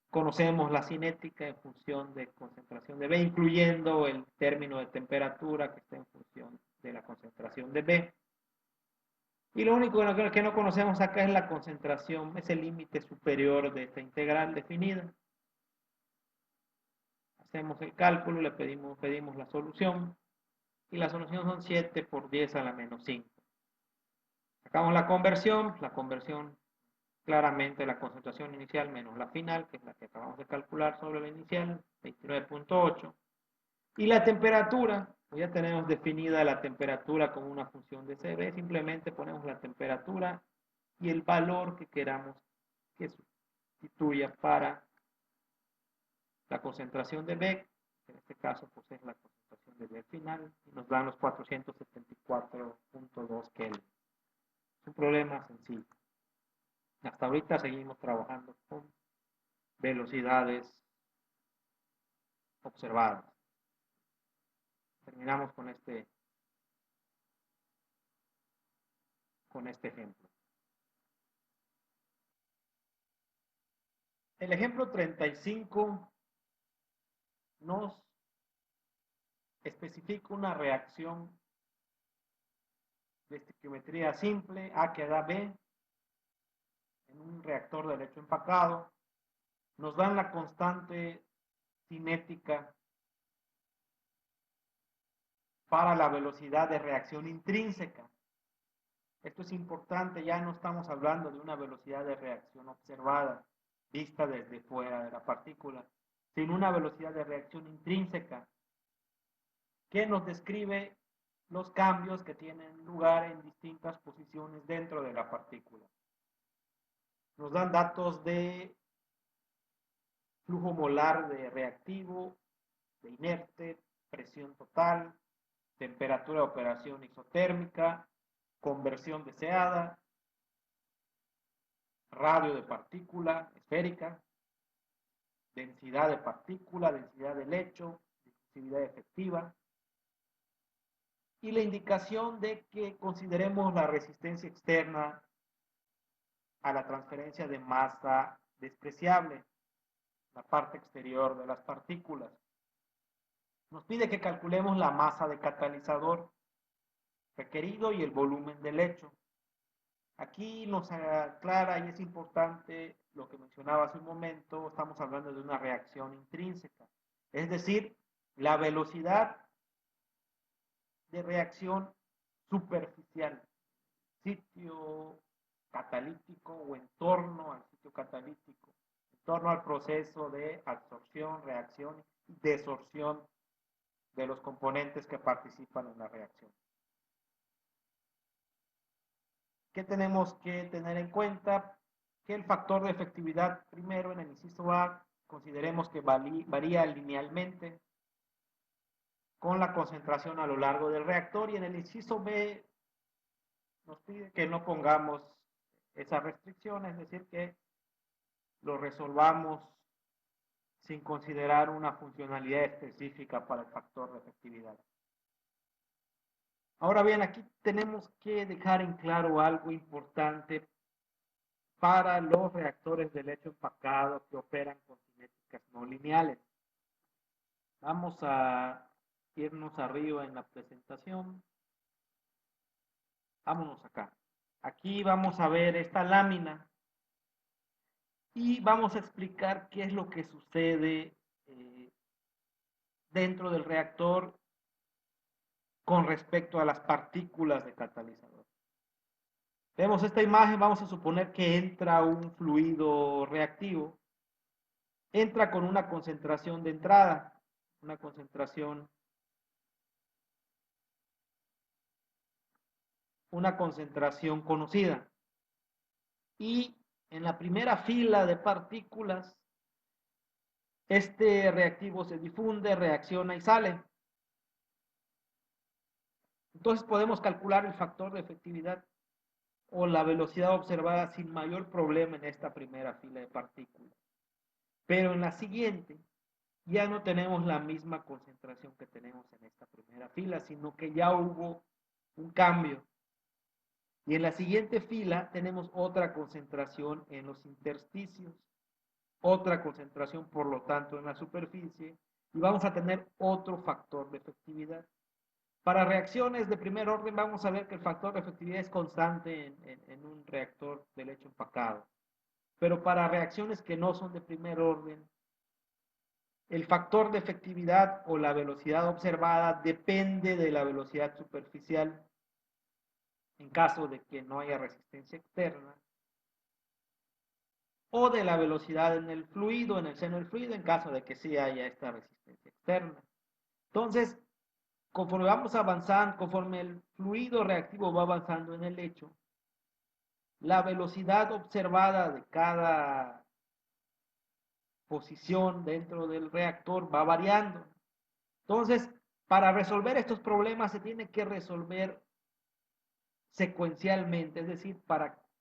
conocemos la cinética en función de concentración de B, incluyendo el término de temperatura que está en función de la concentración de B. Y lo único que no conocemos acá es la concentración, es el límite superior de esta integral definida. Hacemos el cálculo, le pedimos la solución, y la solución son 7 por 10 a la menos 5. Sacamos la conversión claramente la concentración inicial menos la final, que es la que acabamos de calcular sobre la inicial, 29.8. Y la temperatura, pues ya tenemos definida la temperatura como una función de CB, simplemente ponemos la temperatura y el valor que queramos que sustituya para la concentración de B, que en este caso pues es la concentración de B final, y nos dan los 474.2 Kelvin. Es un problema sencillo. Hasta ahorita seguimos trabajando con velocidades observadas. Terminamos con este ejemplo. El ejemplo 35 nos especifica una reacción de estequiometría simple, A que da B, en un reactor de lecho empacado. Nos dan la constante cinética para la velocidad de reacción intrínseca. Esto es importante, ya no estamos hablando de una velocidad de reacción observada, vista desde fuera de la partícula, sino una velocidad de reacción intrínseca que nos describe los cambios que tienen lugar en distintas posiciones dentro de la partícula. Nos dan datos de flujo molar de reactivo, de inerte, presión total, temperatura de operación isotérmica, conversión deseada, radio de partícula esférica, densidad de partícula, densidad de lecho, difusividad efectiva, y la indicación de que consideremos la resistencia externa a la transferencia de masa despreciable, la parte exterior de las partículas. Nos pide que calculemos la masa de catalizador requerido y el volumen del lecho. Aquí nos aclara y es importante lo que mencionaba hace un momento, estamos hablando de una reacción intrínseca, es decir, la velocidad de reacción superficial, sitio catalítico o en torno al sitio catalítico, en torno al proceso de absorción, reacción y desorción de los componentes que participan en la reacción. ¿Qué tenemos que tener en cuenta? Que el factor de efectividad, primero en el inciso A, consideremos que varía linealmente con la concentración a lo largo del reactor, y en el inciso B nos pide que no pongamos esa restricción, es decir, que lo resolvamos sin considerar una funcionalidad específica para el factor de efectividad. Ahora bien, aquí tenemos que dejar en claro algo importante para los reactores de lecho empacado que operan con cinéticas no lineales. Vamos a irnos arriba en la presentación. Vámonos acá. Aquí vamos a ver esta lámina y vamos a explicar qué es lo que sucede dentro del reactor con respecto a las partículas de catalizador. Vemos esta imagen, vamos a suponer que entra un fluido reactivo, entra con una concentración de entrada, una concentración conocida. Y en la primera fila de partículas, este reactivo se difunde, reacciona y sale. Entonces podemos calcular el factor de efectividad o la velocidad observada sin mayor problema en esta primera fila de partículas. Pero en la siguiente ya no tenemos la misma concentración que tenemos en esta primera fila, sino que ya hubo un cambio. Y en la siguiente fila tenemos otra concentración en los intersticios, otra concentración por lo tanto en la superficie, y vamos a tener otro factor de efectividad. Para reacciones de primer orden vamos a ver que el factor de efectividad es constante en un reactor de lecho empacado. Pero para reacciones que no son de primer orden, el factor de efectividad o la velocidad observada depende de la velocidad superficial en caso de que no haya resistencia externa, o de la velocidad en el fluido, en el seno del fluido, en caso de que sí haya esta resistencia externa. Entonces, conforme vamos avanzando, conforme el fluido reactivo va avanzando en el lecho, la velocidad observada de cada posición dentro del reactor va variando. Entonces, para resolver estos problemas se tiene que resolver secuencialmente, es decir,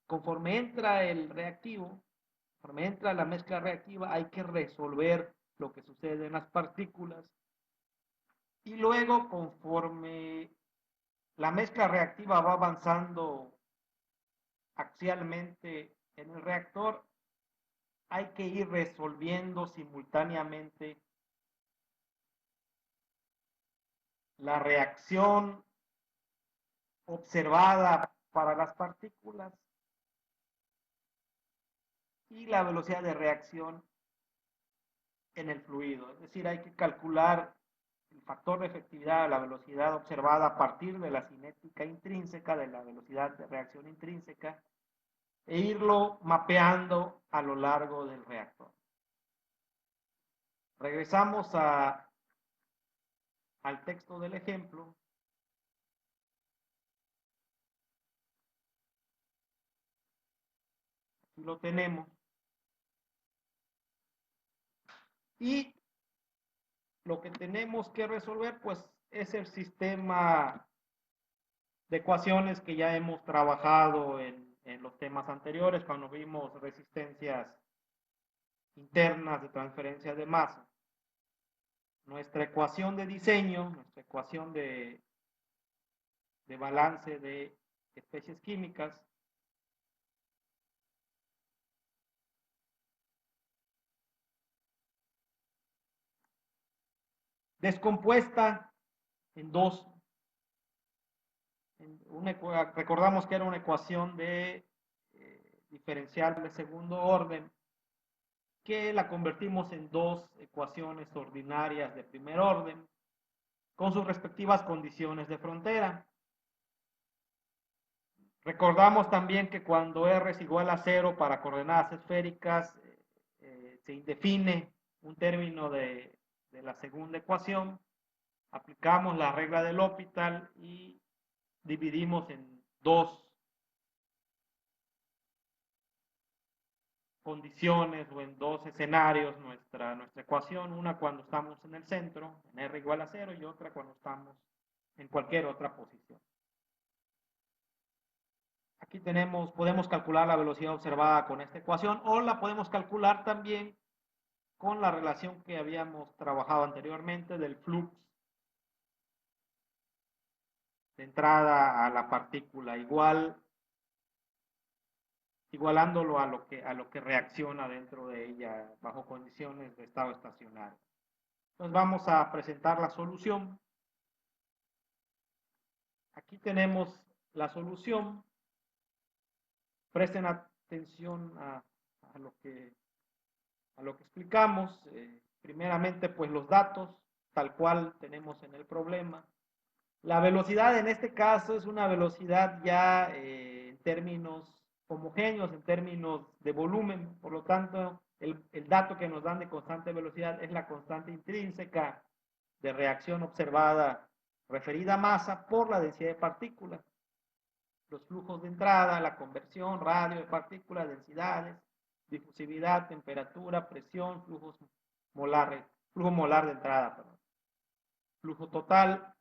conforme entra el reactivo, conforme entra la mezcla reactiva, hay que resolver lo que sucede en las partículas y luego conforme la mezcla reactiva va avanzando axialmente en el reactor, hay que ir resolviendo simultáneamente la reacción observada para las partículas y la velocidad de reacción en el fluido. Es decir, hay que calcular el factor de efectividad, la velocidad observada a partir de la cinética intrínseca, de la velocidad de reacción intrínseca, e irlo mapeando a lo largo del reactor. Regresamos al texto del ejemplo. Aquí lo tenemos. Y lo que tenemos que resolver, pues, es el sistema de ecuaciones que ya hemos trabajado en los temas anteriores, cuando vimos resistencias internas de transferencia de masa. Nuestra ecuación de diseño, nuestra ecuación de balance de especies químicas, descompuesta en dos. Recordamos que era una ecuación de diferencial de segundo orden, que la convertimos en dos ecuaciones ordinarias de primer orden, con sus respectivas condiciones de frontera. Recordamos también que cuando R es igual a 0 para coordenadas esféricas, se indefine un término de la segunda ecuación, aplicamos la regla del L'Hopital y dividimos en dos condiciones o en dos escenarios nuestra ecuación, una cuando estamos en el centro, en R igual a 0, y otra cuando estamos en cualquier otra posición. Aquí podemos calcular la velocidad observada con esta ecuación o la podemos calcular también con la relación que habíamos trabajado anteriormente del flux de entrada a la partícula igual igualándolo a lo que reacciona dentro de ella bajo condiciones de estado estacionario. Entonces vamos a presentar la solución. Aquí tenemos la solución. Presten atención a lo que explicamos. Primeramente, pues los datos, tal cual tenemos en el problema. La velocidad en este caso es una velocidad ya en términos homogéneos, en términos de volumen. Por lo tanto, el dato que nos dan de constante velocidad es la constante intrínseca de reacción observada referida a masa por la densidad de partículas. Los flujos de entrada, la conversión, radio de partículas, densidades, difusividad, temperatura, presión, flujo molar de entrada, perdón. Flujo total,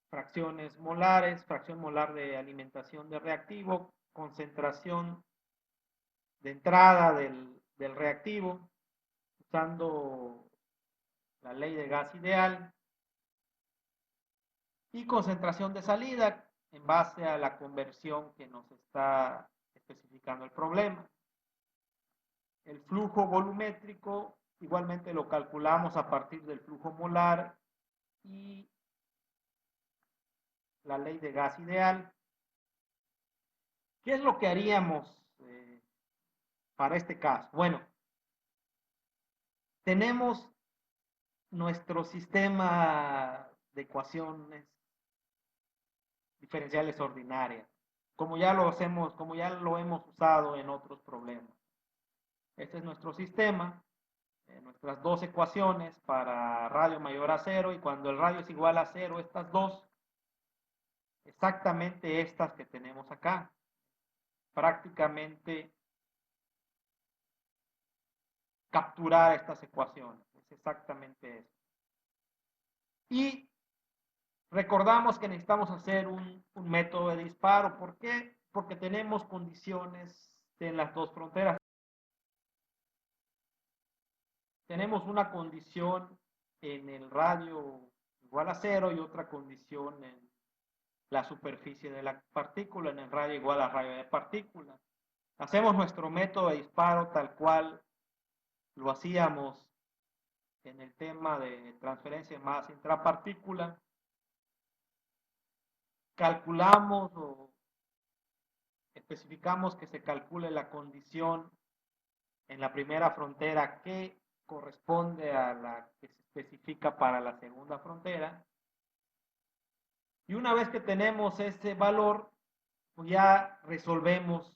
fracciones molares, fracción molar de alimentación de reactivo, concentración de entrada del reactivo, usando la ley de gas ideal, y concentración de salida en base a la conversión que nos está especificando el problema. El flujo volumétrico igualmente lo calculamos a partir del flujo molar y la ley de gas ideal. ¿Qué es lo que haríamos para este caso? Bueno, tenemos nuestro sistema de ecuaciones diferenciales ordinarias, como ya lo hemos usado en otros problemas. Este es nuestro sistema, nuestras dos ecuaciones para radio mayor a cero, y cuando el radio es igual a cero, estas dos, exactamente estas que tenemos acá, prácticamente capturar estas ecuaciones, es exactamente eso. Y recordamos que necesitamos hacer un método de disparo. ¿Por qué? Porque tenemos condiciones en las dos fronteras. Tenemos una condición en el radio igual a cero y otra condición en la superficie de la partícula, en el radio igual a radio de partícula. Hacemos nuestro método de disparo tal cual lo hacíamos en el tema de transferencia de masa intrapartícula. Calculamos o especificamos que se calcule la condición en la primera frontera que corresponde a la que se especifica para la segunda frontera. Y una vez que tenemos ese valor, pues ya resolvemos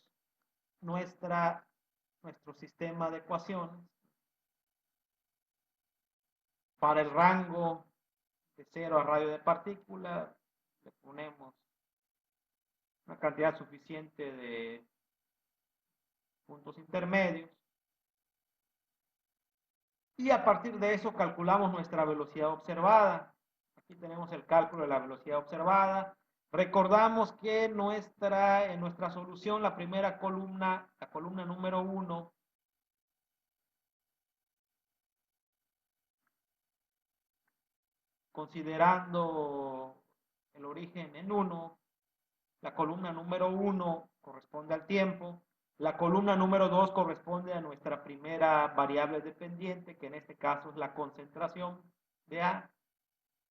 nuestro sistema de ecuaciones. Para el rango de 0 a radio de partícula, le ponemos una cantidad suficiente de puntos intermedios. Y a partir de eso calculamos nuestra velocidad observada. Aquí tenemos el cálculo de la velocidad observada. Recordamos que en nuestra solución, la primera columna, la columna número 1, considerando el origen en 1, la columna número 1 corresponde al tiempo, la columna número 2 corresponde a nuestra primera variable dependiente, que en este caso es la concentración de A,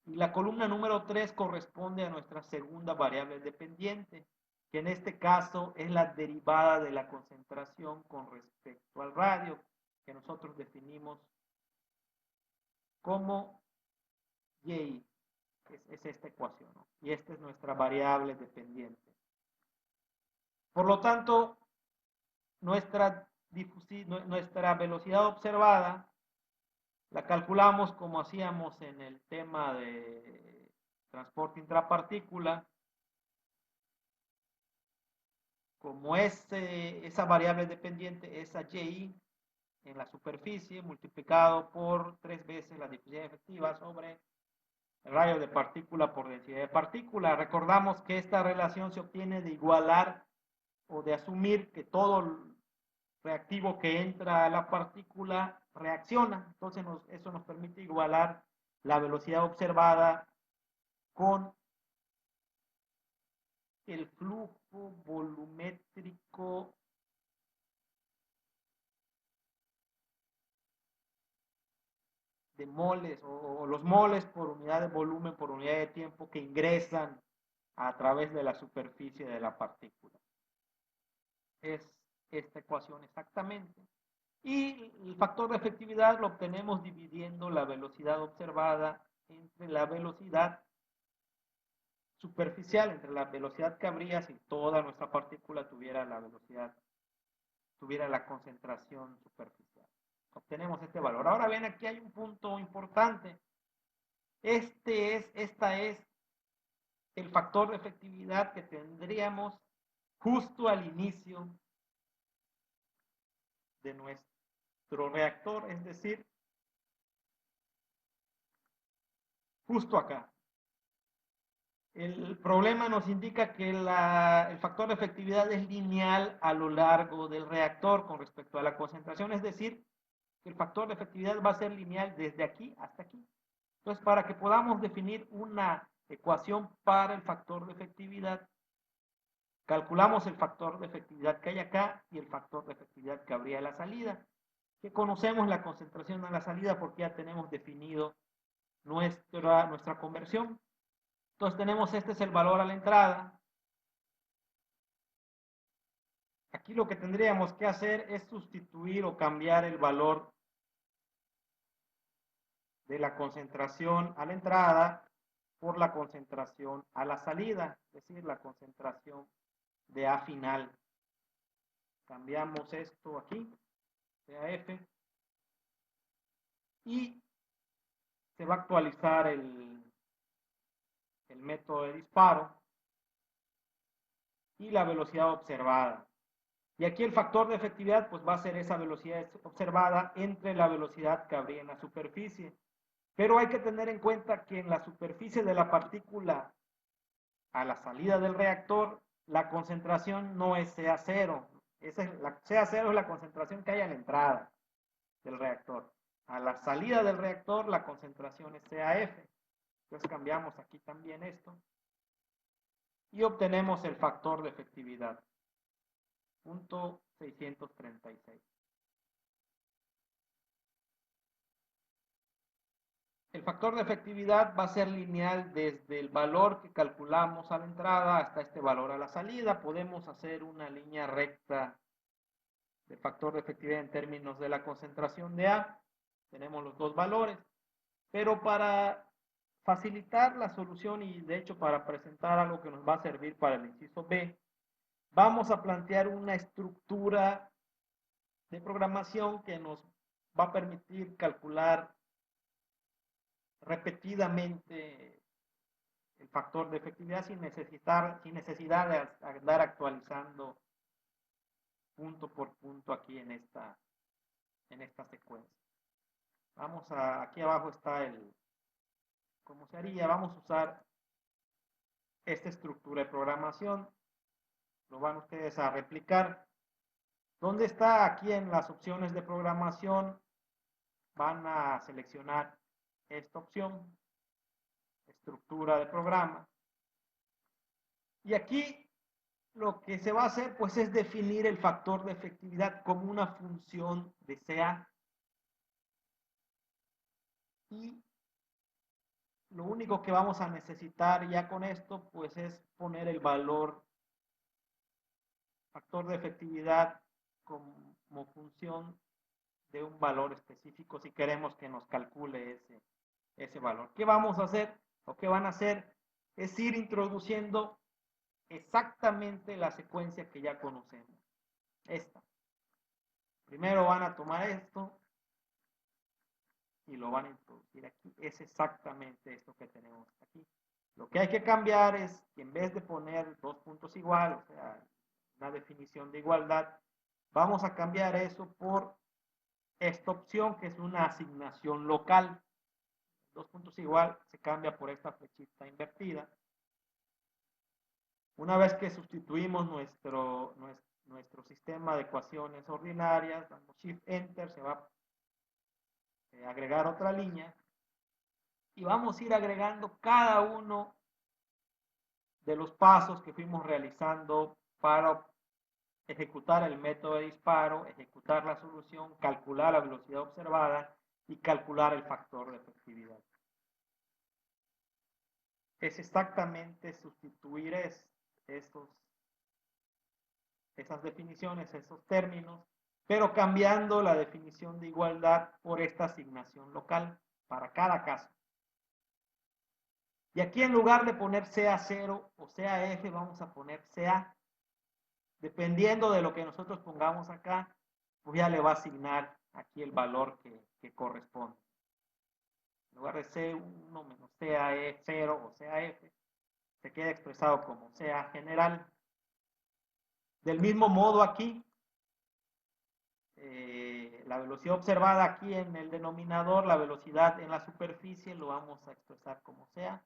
y la columna número 3 corresponde a nuestra segunda variable dependiente, que en este caso es la derivada de la concentración con respecto al radio, que nosotros definimos como Y. Es esta ecuación, ¿no? Y esta es nuestra variable dependiente. Por lo tanto, nuestra velocidad observada la calculamos como hacíamos en el tema de transporte intrapartícula, como esa variable dependiente, esa Y en la superficie, multiplicado por 3 veces la difusividad efectiva sobre el radio de partícula por densidad de partícula. Recordamos que esta relación se obtiene de igualar o de asumir que todo reactivo que entra a la partícula reacciona. Entonces eso nos permite igualar la velocidad observada con el flujo volumétrico de moles o los moles por unidad de volumen, por unidad de tiempo que ingresan a través de la superficie de la partícula. Es esta ecuación exactamente. Y el factor de efectividad lo obtenemos dividiendo la velocidad observada entre la velocidad superficial, entre la velocidad que habría si toda nuestra partícula tuviera la velocidad, tuviera la concentración superficial. Obtenemos este valor. Ahora bien, aquí hay un punto importante. Esta es el factor de efectividad que tendríamos justo al inicio de nuestro reactor, es decir, justo acá. El problema nos indica que el factor de efectividad es lineal a lo largo del reactor con respecto a la concentración, es decir, que el factor de efectividad va a ser lineal desde aquí hasta aquí. Entonces, para que podamos definir una ecuación para el factor de efectividad, calculamos el factor de efectividad que hay acá y el factor de efectividad que habría a la salida, que conocemos la concentración a la salida porque ya tenemos definido nuestra conversión. Entonces tenemos, este es el valor a la entrada. Aquí lo que tendríamos que hacer es sustituir o cambiar el valor de la concentración a la entrada por la concentración a la salida, es decir, la concentración de A final. Cambiamos esto aquí, sea F, y se va a actualizar el método de disparo y la velocidad observada. Y aquí el factor de efectividad pues va a ser esa velocidad observada entre la velocidad que habría en la superficie. Pero hay que tener en cuenta que en la superficie de la partícula a la salida del reactor, la concentración no es CA0. La CA0 es la concentración que hay a la entrada del reactor. A la salida del reactor, la concentración es CAF. Entonces cambiamos aquí también esto y obtenemos el factor de efectividad, punto 636. El factor de efectividad va a ser lineal desde el valor que calculamos a la entrada hasta este valor a la salida. Podemos hacer una línea recta del factor de efectividad en términos de la concentración de A. Tenemos los dos valores, pero para facilitar la solución y de hecho para presentar algo que nos va a servir para el inciso B, vamos a plantear una estructura de programación que nos va a permitir calcular repetidamente el factor de efectividad sin necesidad de andar actualizando punto por punto aquí en esta secuencia. Aquí abajo está cómo se haría. Vamos a usar esta estructura de programación. Lo van ustedes a replicar. ¿Dónde está? Aquí en las opciones de programación van a seleccionar esta opción, estructura de programa. Y aquí lo que se va a hacer pues es definir el factor de efectividad como una función de CA. Y lo único que vamos a necesitar ya con esto pues es poner el valor factor de efectividad como función de un valor específico si queremos que nos calcule ese valor. ¿Qué vamos a hacer o qué van a hacer? Es ir introduciendo exactamente la secuencia que ya conocemos. Esta. Primero van a tomar esto y lo van a introducir aquí. Es exactamente esto que tenemos aquí. Lo que hay que cambiar es que en vez de poner dos puntos igual, o sea, una definición de igualdad, vamos a cambiar eso por esta opción que es una asignación local. Dos puntos igual se cambia por esta flechita invertida. Una vez que sustituimos nuestro sistema de ecuaciones ordinarias, damos Shift Enter, se va a agregar otra línea y vamos a ir agregando cada uno de los pasos que fuimos realizando para ejecutar el método de disparo, ejecutar la solución, calcular la velocidad observada y calcular el factor de efectividad. Es exactamente sustituir esas definiciones, esos términos, pero cambiando la definición de igualdad por esta asignación local para cada caso. Y aquí en lugar de poner CA0 o CAF, vamos a poner CA. Dependiendo de lo que nosotros pongamos acá, pues ya le va a asignar aquí el valor que corresponde. En lugar de C1 menos CAE0 o CAF, se queda expresado como CA general. Del mismo modo aquí, la velocidad observada aquí en el denominador, la velocidad en la superficie, lo vamos a expresar como CA.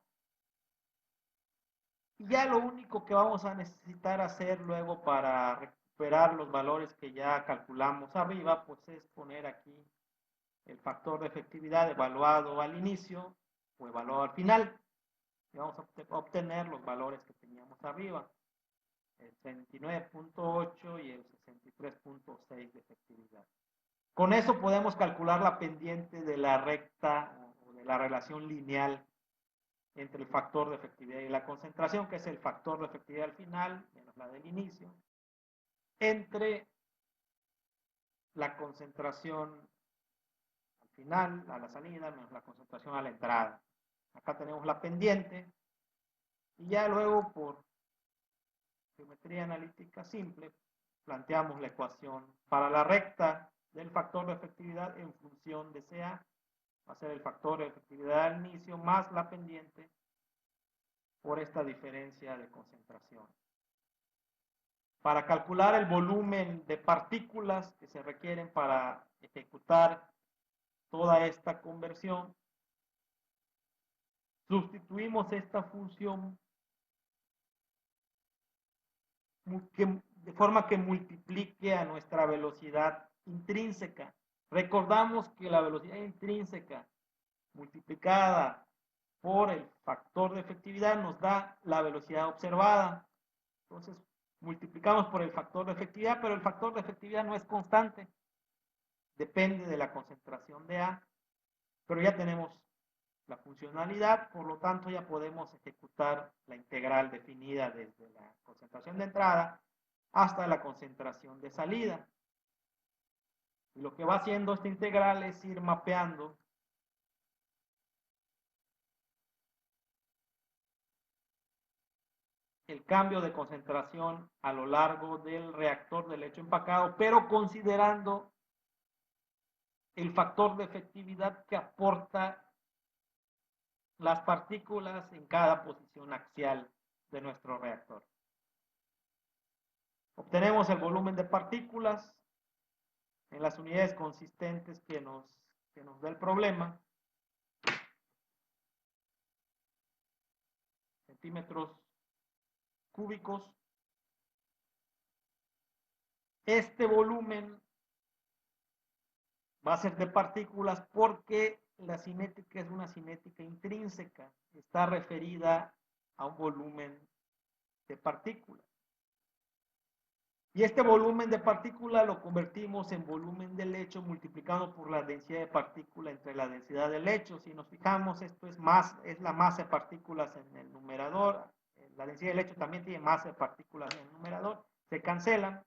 Y ya lo único que vamos a necesitar hacer luego para recuperar los valores que ya calculamos arriba, pues es poner aquí el factor de efectividad evaluado al inicio o evaluado al final. Y vamos a obtener los valores que teníamos arriba, el 39.8 y el 63.6 de efectividad. Con eso podemos calcular la pendiente de la recta o de la relación lineal entre el factor de efectividad y la concentración, que es el factor de efectividad al final, menos la del inicio, entre la concentración al final, a la salida, menos la concentración a la entrada. Acá tenemos la pendiente, y ya luego por geometría analítica simple, planteamos la ecuación para la recta del factor de efectividad en función de CA, va a ser el factor de efectividad al inicio más la pendiente por esta diferencia de concentración. Para calcular el volumen de partículas que se requieren para ejecutar toda esta conversión, sustituimos esta función de forma que multiplique a nuestra velocidad intrínseca. Recordamos que la velocidad intrínseca multiplicada por el factor de efectividad nos da la velocidad observada. Entonces, multiplicamos por el factor de efectividad, pero el factor de efectividad no es constante. Depende de la concentración de A, pero ya tenemos la funcionalidad, por lo tanto ya podemos ejecutar la integral definida desde la concentración de entrada hasta la concentración de salida. Y lo que va haciendo esta integral es ir mapeando el cambio de concentración a lo largo del reactor del lecho empacado, pero considerando el factor de efectividad que aporta las partículas en cada posición axial de nuestro reactor. Obtenemos el volumen de partículas en las unidades consistentes que nos da el problema, centímetros cúbicos. Este volumen va a ser de partículas porque la cinética es una cinética intrínseca, está referida a un volumen de partículas. Y este volumen de partícula lo convertimos en volumen del lecho multiplicado por la densidad de partícula entre la densidad del lecho. Si nos fijamos, esto es la masa de partículas en el numerador. La densidad del lecho también tiene masa de partículas en el numerador. Se cancelan.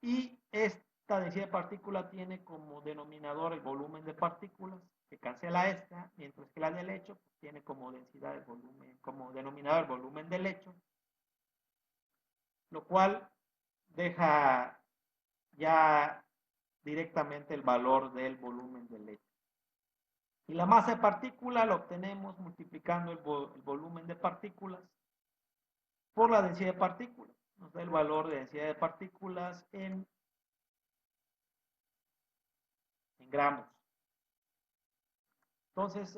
Y esta densidad de partícula tiene como denominador el volumen de partículas. Se cancela esta, mientras que la del lecho pues, tiene como densidad de volumen, como denominador el volumen del lecho. Lo cual deja ya directamente el valor del volumen del lecho. Y la masa de partícula la obtenemos multiplicando el volumen de partículas por la densidad de partículas. Nos da el valor de densidad de partículas en gramos. Entonces,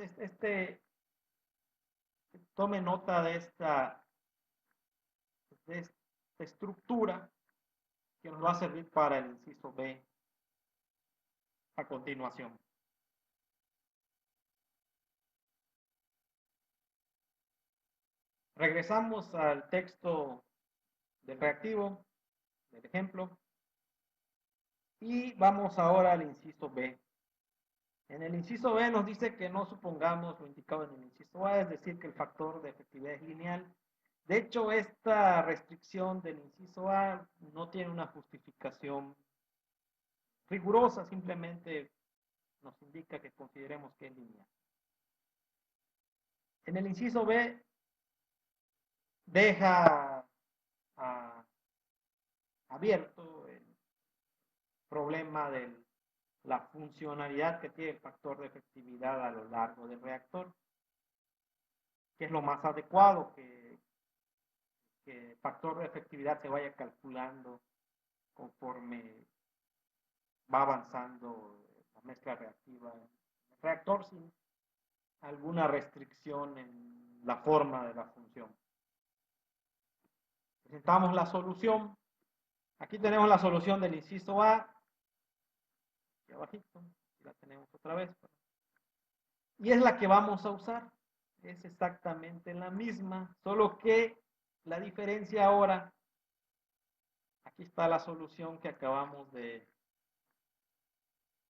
tome nota de esta estructura que nos va a servir para el inciso B a continuación. Regresamos al texto del reactivo, del ejemplo, y vamos ahora al inciso B. En el inciso B nos dice que no supongamos lo indicado en el inciso A, es decir, que el factor de efectividad es lineal. De hecho, esta restricción del inciso A no tiene una justificación rigurosa, simplemente nos indica que consideremos que es lineal. En el inciso B deja abierto el problema de la funcionalidad que tiene el factor de efectividad a lo largo del reactor, que es lo más adecuado que el factor de efectividad se vaya calculando conforme va avanzando la mezcla reactiva en el reactor sin alguna restricción en la forma de la función. Presentamos la solución. Aquí tenemos la solución del inciso A. Aquí abajito. Aquí la tenemos otra vez. Y es la que vamos a usar. Es exactamente la misma, solo que la diferencia ahora, aquí está la solución que acabamos de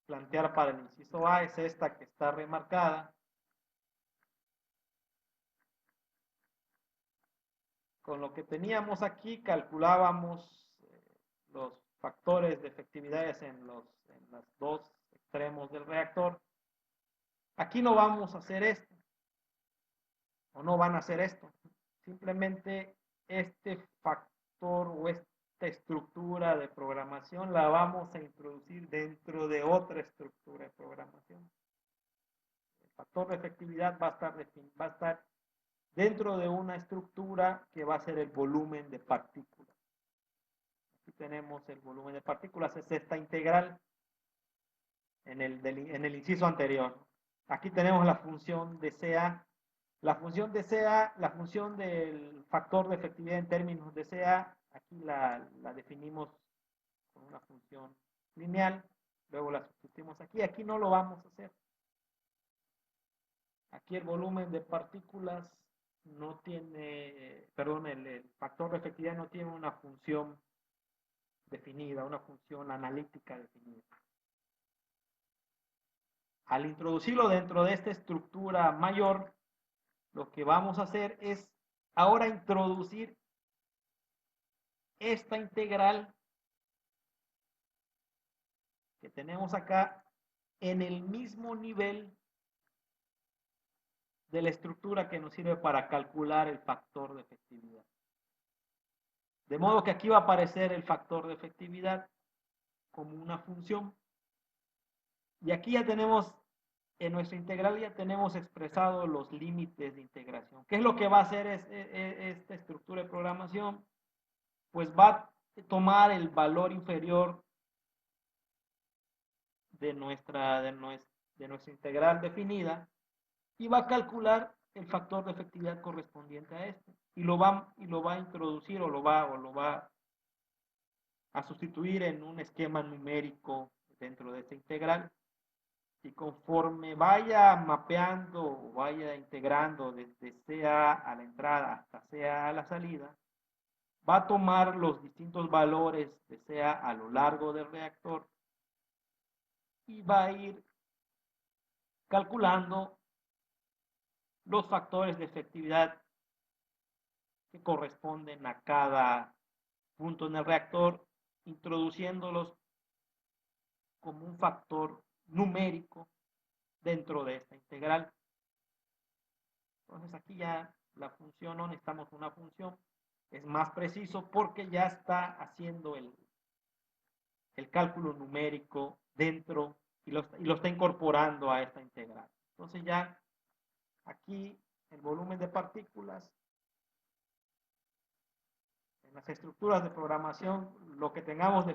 plantear para el inciso A, es esta que está remarcada. Con lo que teníamos aquí, calculábamos los factores de efectividades en los dos extremos del reactor. Aquí no vamos a hacer esto, o no van a hacer esto. Simplemente este factor o esta estructura de programación la vamos a introducir dentro de otra estructura de programación. El factor de efectividad va a estar dentro de una estructura que va a ser el volumen de partículas. Aquí tenemos el volumen de partículas, es esta integral en el inciso anterior. Aquí tenemos la función de CA. La función de CA, la función del factor de efectividad en términos de CA, aquí la definimos con una función lineal, luego la sustituimos aquí. Aquí no lo vamos a hacer. Aquí el volumen de partículas no tiene, perdón, el factor de efectividad no tiene una función definida, una función analítica definida. Al introducirlo dentro de esta estructura mayor, lo que vamos a hacer es ahora introducir esta integral que tenemos acá en el mismo nivel de la estructura que nos sirve para calcular el factor de efectividad. De modo que aquí va a aparecer el factor de efectividad como una función. Y aquí ya tenemos, en nuestra integral ya tenemos expresados los límites de integración. ¿Qué es lo que va a hacer esta estructura de programación? Pues va a tomar el valor inferior de nuestra integral definida y va a calcular el factor de efectividad correspondiente a este y lo va a introducir o lo va a sustituir en un esquema numérico dentro de esta integral, y conforme vaya mapeando o vaya integrando desde CA a la entrada hasta CA a la salida, va a tomar los distintos valores de CA a lo largo del reactor y va a ir calculando los factores de efectividad que corresponden a cada punto en el reactor, introduciéndolos como un factor numérico dentro de esta integral. Entonces aquí ya la función, no necesitamos una función, es más preciso porque ya está haciendo el cálculo numérico dentro y lo está incorporando a esta integral. Entonces ya aquí el volumen de partículas en las estructuras de programación, lo que tengamos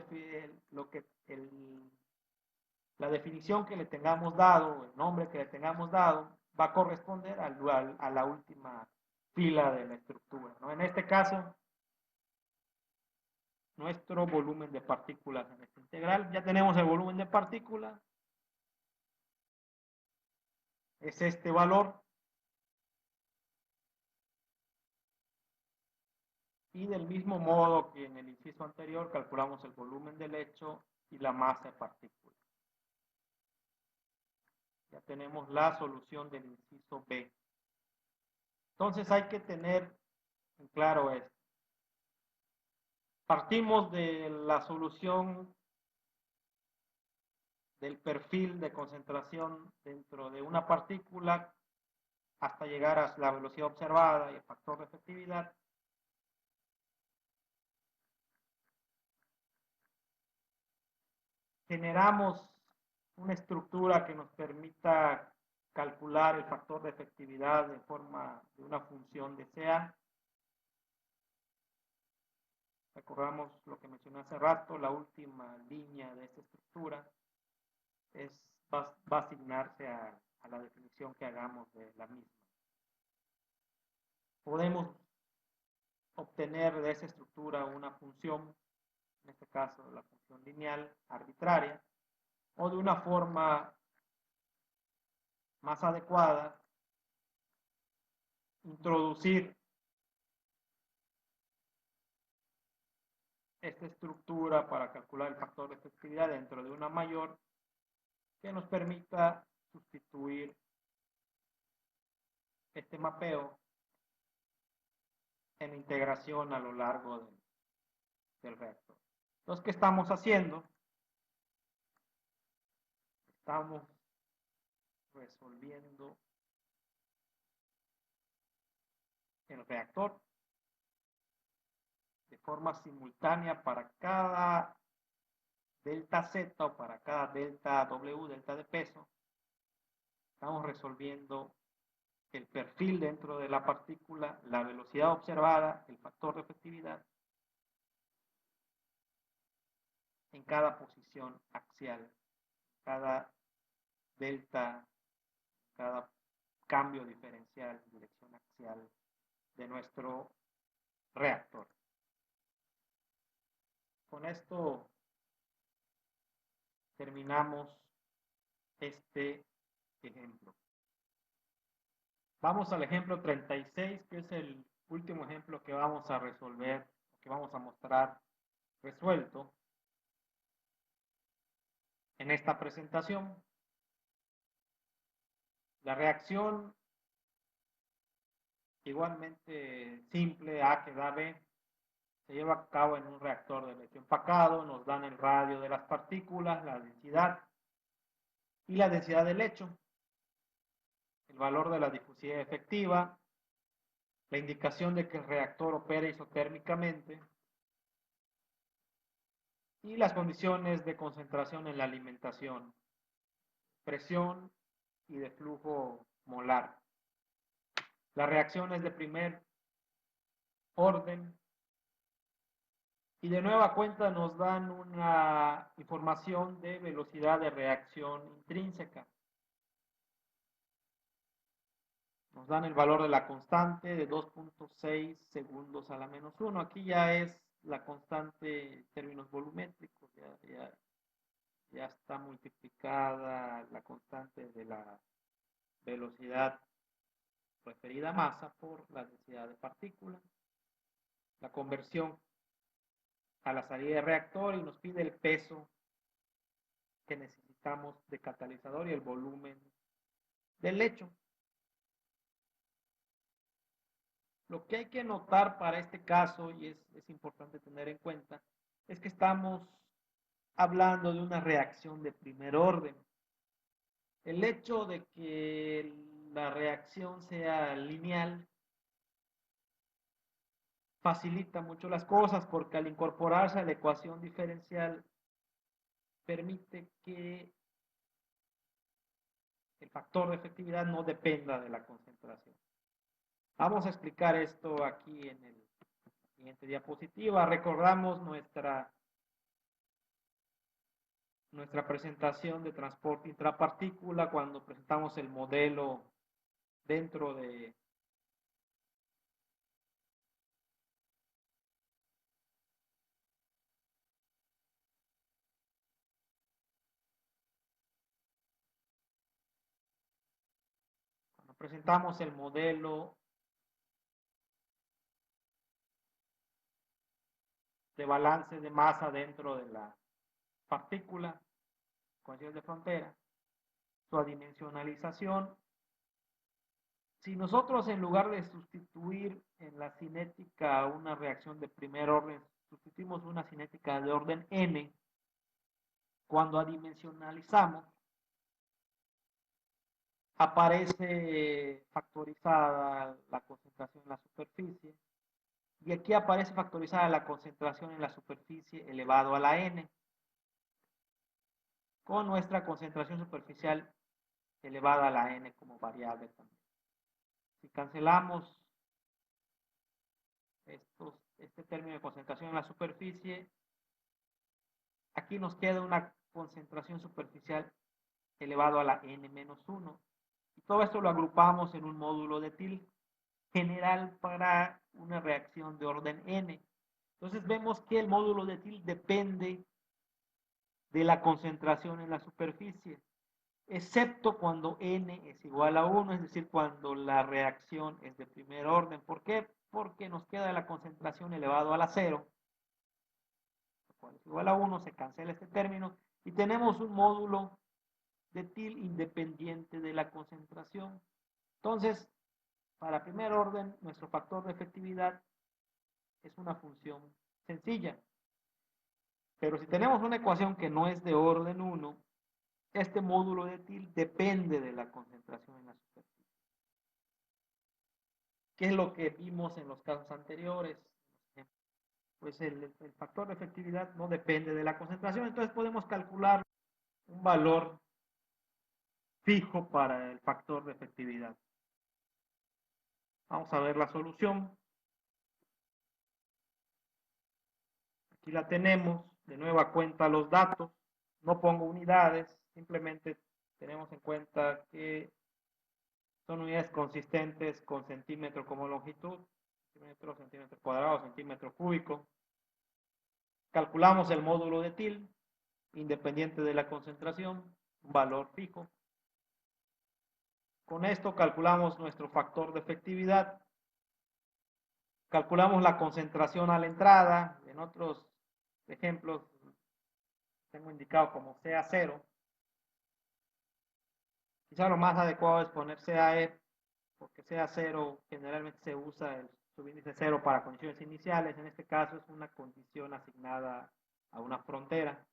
la definición que le tengamos dado, el nombre que le tengamos dado, va a corresponder a la última fila de la estructura, ¿no? En este caso, nuestro volumen de partículas en esta integral. Ya tenemos el volumen de partículas. Es este valor. Y del mismo modo que en el inciso anterior, calculamos el volumen del lecho y la masa de partículas. Ya tenemos la solución del inciso B. Entonces hay que tener en claro esto. Partimos de la solución del perfil de concentración dentro de una partícula hasta llegar a la velocidad observada y el factor de efectividad. Generamos una estructura que nos permita calcular el factor de efectividad en forma de una función de CA. Recordamos lo que mencioné hace rato, la última línea de esta estructura va a asignarse a la definición que hagamos de la misma. Podemos obtener de esa estructura una función, en este caso la función lineal arbitraria, o de una forma más adecuada, introducir esta estructura para calcular el factor de efectividad dentro de una mayor que nos permita sustituir este mapeo en integración a lo largo del reactor. Entonces, ¿qué estamos haciendo? Estamos resolviendo el reactor de forma simultánea para cada delta Z o para cada delta W, delta de peso. Estamos resolviendo el perfil dentro de la partícula, la velocidad observada, el factor de efectividad en cada posición axial, cada delta, cada cambio diferencial, dirección axial de nuestro reactor. Con esto terminamos este ejemplo. Vamos al ejemplo 36, que es el último ejemplo que vamos a resolver, que vamos a mostrar resuelto en esta presentación. La reacción igualmente simple, A que da B, se lleva a cabo en un reactor de lecho empacado, nos dan el radio de las partículas, la densidad y la densidad del lecho, el valor de la difusividad efectiva, la indicación de que el reactor opera isotérmicamente y las condiciones de concentración en la alimentación, presión y de flujo molar. Las reacciones de primer orden y de nueva cuenta nos dan una información de velocidad de reacción intrínseca. Nos dan el valor de la constante de 2.6 segundos a la menos 1. Aquí ya es la constante en términos volumétricos, ya está multiplicada la constante de la velocidad referida a masa por la densidad de partículas. La conversión a la salida de reactor y nos pide el peso que necesitamos de catalizador y el volumen del lecho. Lo que hay que notar para este caso, y es importante tener en cuenta, es que estamos hablando de una reacción de primer orden. El hecho de que la reacción sea lineal facilita mucho las cosas porque al incorporarse a la ecuación diferencial permite que el factor de efectividad no dependa de la concentración. Vamos a explicar esto aquí en el siguiente diapositiva. Recordamos nuestra presentación de transporte intrapartícula cuando presentamos el modelo dentro de cuando presentamos el modelo de balance de masa dentro de la partícula, condiciones de frontera. su adimensionalización. Si nosotros en lugar de sustituir en la cinética una reacción de primer orden, sustituimos una cinética de orden n, cuando adimensionalizamos, aparece factorizada la concentración en la superficie, y aquí aparece factorizada la concentración en la superficie elevado a la n, con nuestra concentración superficial elevada a la n como variable también. Si cancelamos este término de concentración en la superficie, aquí nos queda una concentración superficial elevado a la n-1. Y todo esto lo agrupamos en un módulo de Thiele general para una reacción de orden n. Entonces vemos que el módulo de Thiele depende de la concentración en la superficie, excepto cuando n es igual a 1, es decir, cuando la reacción es de primer orden. ¿Por qué? Porque nos queda la concentración elevado a la 0, cuando es igual a 1, se cancela este término, y tenemos un módulo de Thiele independiente de la concentración. Entonces, para primer orden, nuestro factor de efectividad es una función sencilla. Pero si tenemos una ecuación que no es de orden 1, este módulo de Thiele depende de la concentración en la superficie. ¿Qué es lo que vimos en los casos anteriores? Pues el factor de efectividad no depende de la concentración, entonces podemos calcular un valor fijo para el factor de efectividad. Vamos a ver la solución. Aquí la tenemos, de nueva cuenta los datos, no pongo unidades, simplemente tenemos en cuenta que son unidades consistentes con centímetro como longitud, centímetro cuadrado, centímetro cúbico. Calculamos el módulo de Thiele, independiente de la concentración, un valor fijo. Con esto calculamos nuestro factor de efectividad, calculamos la concentración a la entrada, en otros ejemplos tengo indicado como CA0. Quizá lo más adecuado es poner CAE, porque CA0 generalmente se usa el subíndice 0 para condiciones iniciales. En este caso es una condición asignada a una frontera,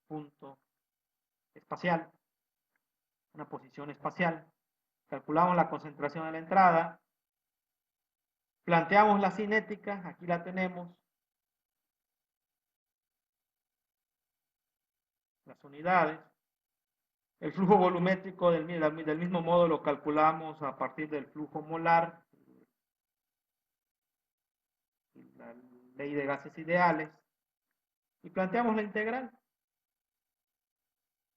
punto espacial, una posición espacial. Calculamos la concentración a la entrada, planteamos la cinética, aquí la tenemos, las unidades. El flujo volumétrico del mismo modo lo calculamos a partir del flujo molar, la ley de gases ideales, y planteamos la integral.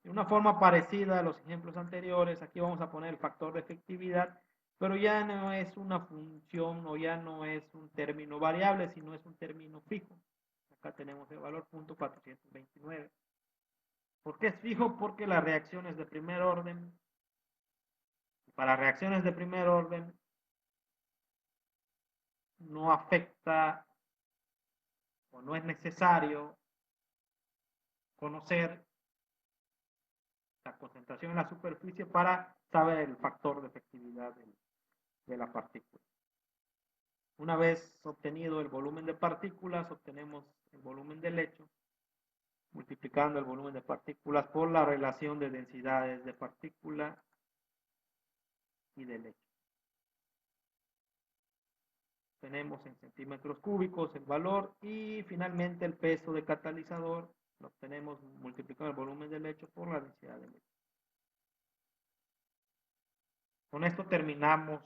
De una forma parecida a los ejemplos anteriores, aquí vamos a poner el factor de efectividad, pero ya no es una función o ya no es un término variable, sino es un término fijo. Acá tenemos el valor .429. ¿Por qué es fijo? Porque la reacción es de primer orden. Para reacciones de primer orden no afecta o no es necesario conocer la concentración en la superficie para saber el factor de efectividad de la partícula. Una vez obtenido el volumen de partículas, obtenemos el volumen del lecho, multiplicando el volumen de partículas por la relación de densidades de partícula y de lecho. Tenemos en centímetros cúbicos el valor y finalmente el peso de catalizador lo obtenemos multiplicando el volumen del lecho por la densidad del lecho. Con esto terminamos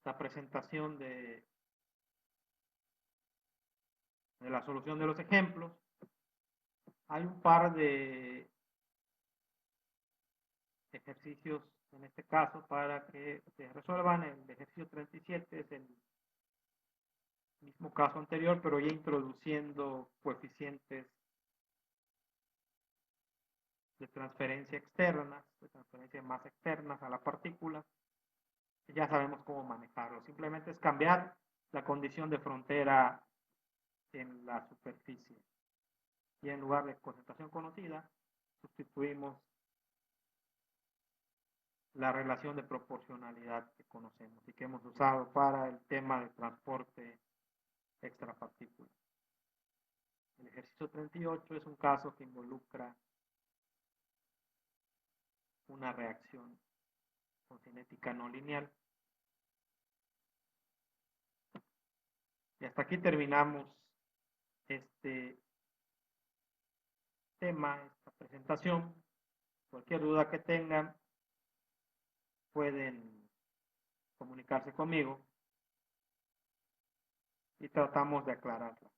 la presentación de la solución de los ejemplos. Hay un par de ejercicios en este caso para que se resuelvan. El ejercicio 37 es el mismo caso anterior, pero ya introduciendo coeficientes de transferencia externas, de transferencia más externas a la partícula. Ya sabemos cómo manejarlo. Simplemente es cambiar la condición de frontera en la superficie. Y en lugar de concentración conocida, sustituimos la relación de proporcionalidad que conocemos y que hemos usado para el tema de transporte extrapartícula. El ejercicio 38 es un caso que involucra una reacción con cinética no lineal. Y hasta aquí terminamos este tema, esta presentación. Cualquier duda que tengan, pueden comunicarse conmigo y tratamos de aclararla.